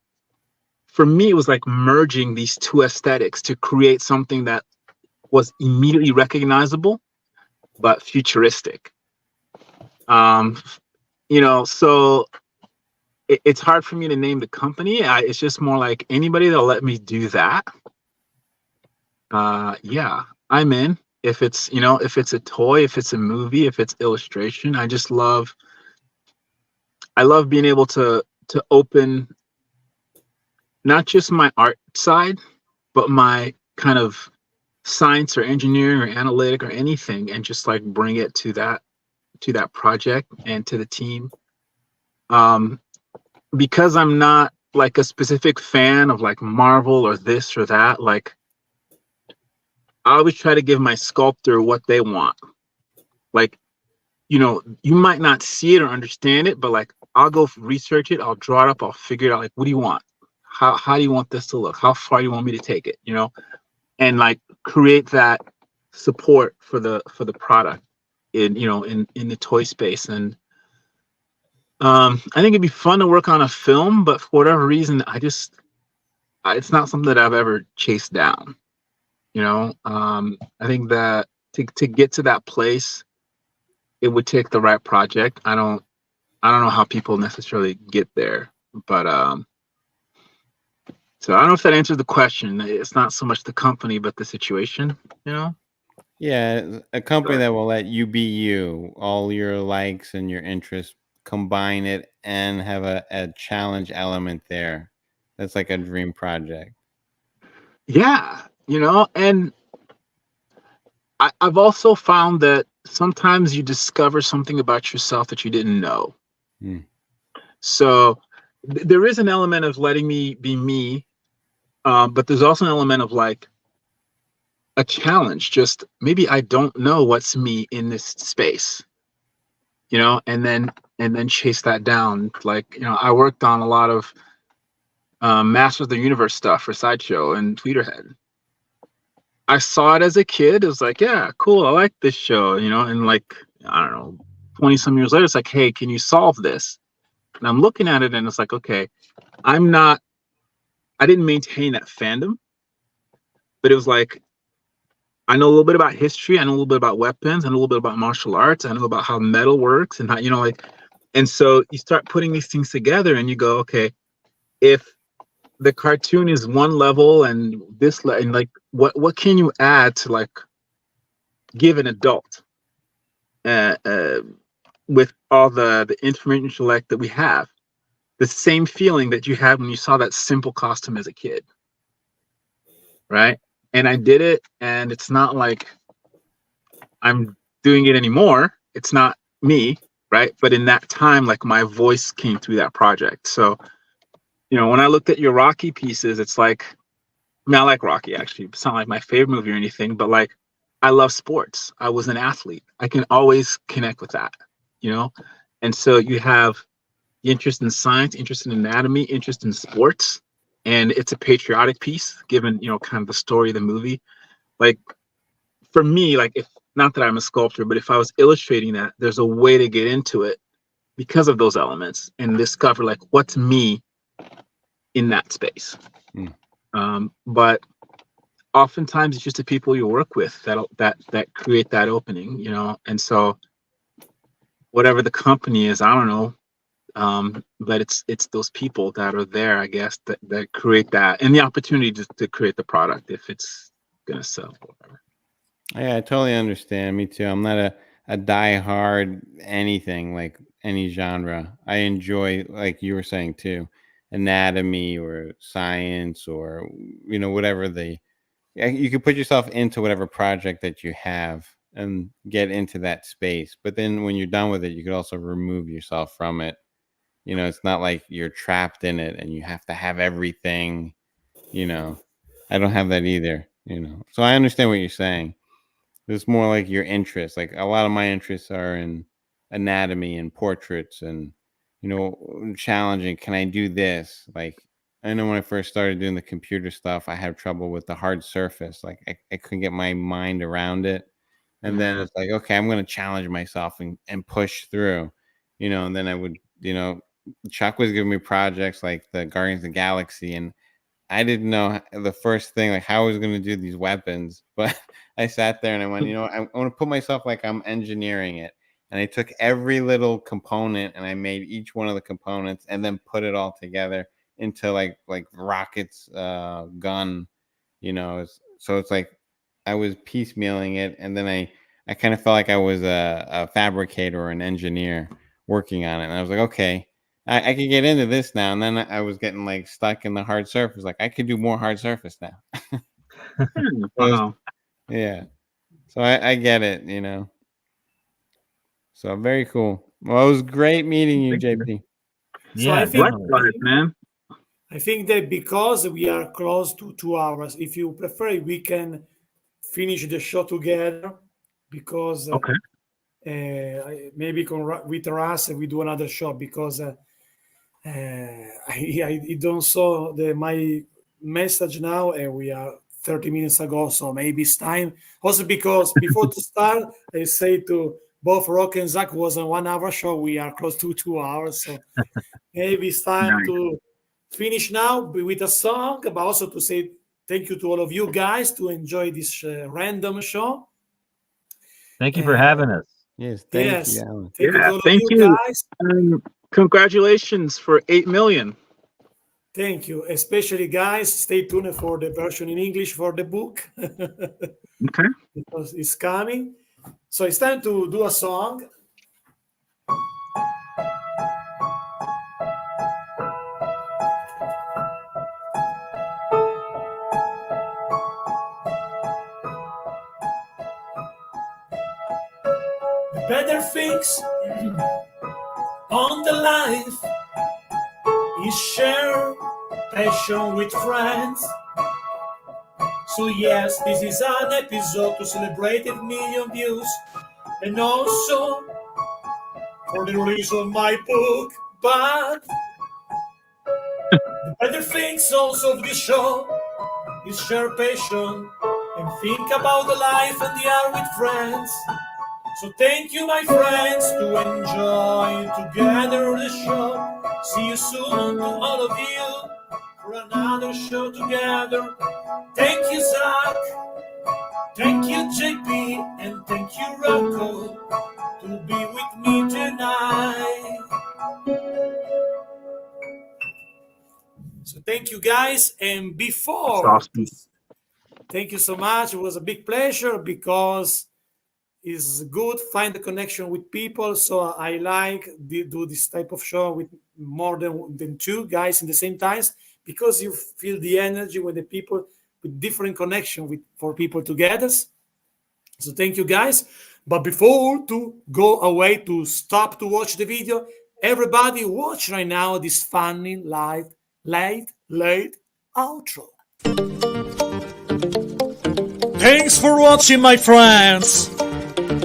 for me, it was like merging these two aesthetics to create something that was immediately recognizable but futuristic. So it's hard for me to name the company. It's just more like anybody that'll let me do that. Yeah, I'm in. If it's a toy, if it's a movie, if it's illustration, I love being able to open not just my art side, but my kind of science or engineering or analytic or anything, and just like bring it to that project and to the team. Because I'm not like a specific fan of like Marvel or this or that, like I always try to give my sculptor what they want. Like, you might not see it or understand it, but like I'll go research it, I'll draw it up, I'll figure it out. Like, what do you want? How do you want this to look? How far do you want me to take it? And like create that support for the product in the toy space. And I think it'd be fun to work on a film, but for whatever reason, it's not something that I've ever chased down. I think that to get to that place, it would take the right project. I don't know how people necessarily get there, but so I don't know if that answers the question. It's not so much the company, but the situation, Yeah, a company that will let you be you, all your likes and your interests, combine it and have a challenge element there. That's like a dream project. Yeah, and I've also found that sometimes you discover something about yourself that you didn't know. So there is an element of letting me be me, but there's also an element of like a challenge. Just maybe I don't know what's me in this space, and then chase that down. Like, I worked on a lot of Masters of the Universe stuff for Sideshow and Tweeterhead. I saw it as a kid. It was like, yeah, cool. I like this show, and like, I don't know, 20 some years later, it's like, hey, can you solve this? And I'm looking at it and it's like, okay, I didn't maintain that fandom, but it was like, I know a little bit about history. I know a little bit about weapons. I know a little bit about martial arts. I know about how metal works and how, and so you start putting these things together and you go, okay, if the cartoon is one level and and like, what can you add to like give an adult with all the information intellect that we have, the same feeling that you had when you saw that simple costume as a kid, right? And I did it, and it's not like I'm doing it anymore. It's not me, right? But in that time, like my voice came through that project. So, when I looked at your Rocky pieces, it's like, I like Rocky actually. It's not like my favorite movie or anything, but like I love sports. I was an athlete. I can always connect with that, And so you have interest in science, interest in anatomy, interest in sports, and it's a patriotic piece given, kind of the story of the movie. Like for me, like if not that I'm a sculptor, but if I was illustrating that, there's a way to get into it because of those elements and discover like what's me in that space. But oftentimes it's just the people you work with that create that opening, and so whatever the company is, I don't know, but it's those people that are there, I guess, that create that and the opportunity to create the product if it's gonna sell or whatever. Yeah, I totally understand. Me too. I'm not a die-hard anything, like any genre. I enjoy, like you were saying too, anatomy or science or whatever you can put yourself into whatever project that you have and get into that space. But then when you're done with it, you could also remove yourself from it You know, it's not like you're trapped in it and you have to have everything. You know, I don't have that either. You know, so I understand what you're saying. It's more like your interests. Like a lot of my interests are in anatomy and portraits and, you know, challenging. Can I do this? Like, I know when I first started doing the computer stuff, I had trouble with the hard surface. Like, I couldn't get my mind around it. And then it's like, okay, I'm going to challenge myself and push through, you know, and then I would, you know, Chuck was giving me projects like the Guardians of the Galaxy, and I didn't know the first thing, like how I was going to do these weapons, but I sat there and I went, you know, I want to put myself like I'm engineering it. And I took every little component and I made each one of the components and then put it all together into like rockets, gun, you know. So it's like I was piecemealing it, and then I kind of felt like I was a fabricator or an engineer working on it. And I was like, okay, I could get into this now. And then I was getting like stuck in the hard surface. Like I could do more hard surface now. Wow. Yeah. So I get it, you know. So very cool. Well, it was great meeting you, JP. So I think, Likewise, man. I think that because we are close to 2 hours, if you prefer, we can finish the show together, because Okay. maybe with Russ we do another show, because I don't saw my message now, and we are 30 minutes ago, so maybe it's time. Also because before to start, I say to both Rock and Zach was a 1 hour show. We are close to 2 hours, so maybe it's time to finish now with a song, but also to say thank you to all of you guys to enjoy this random show. Thank you for having us. Yes, thank Yes, you, Alan. thank you to all of thank you you. guys. Congratulations for 8 million. Thank you, especially guys. Stay tuned for the version in English for the book. Okay. Because it's coming. So it's time to do a song. The better things on the life is share passion with friends. So yes, this is an episode to celebrate 8 million views, and also for the release of my book. But the better things also of this show is share passion and think about the life and the air with friends. So thank you, my friends, to enjoy together the show. See you soon to all of you for another show together. Thank you, Zach. Thank you, JP. And thank you, Rocco, to be with me tonight. So thank you, guys. And before, Awesome. thank you so much. It was a big pleasure, because it's good find the connection with people. So I like do this type of show with more than two guys in the same times, because you feel the energy with the people with different connection for people together. So thank you, guys. But before to go away, to stop to watch the video, everybody watch right now this funny late outro. Thanks for watching, my friends.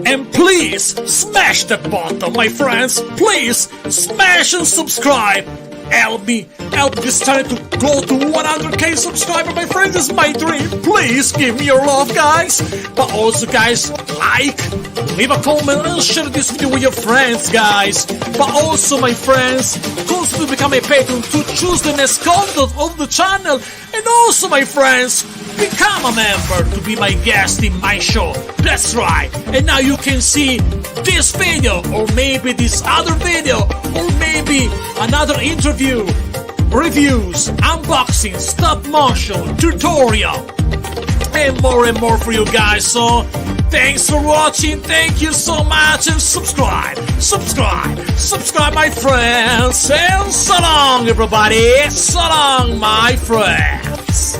And please smash that button, my friends. Please smash and subscribe. Help this channel to go to 100k subscribers, my friends. This is my dream. Please give me your love, guys. But also, guys, leave a comment and share this video with your friends, guys. But also, my friends, consider to become a patron to choose the next content of the channel. And also, my friends, become a member to be my guest in my show. That's right. And now you can see this video, or maybe this other video, or maybe another interview, reviews, unboxing, stop motion, tutorial, and more for you guys. So thanks for watching. Thank you so much. And subscribe, my friends. And so long, everybody. So long, my friends.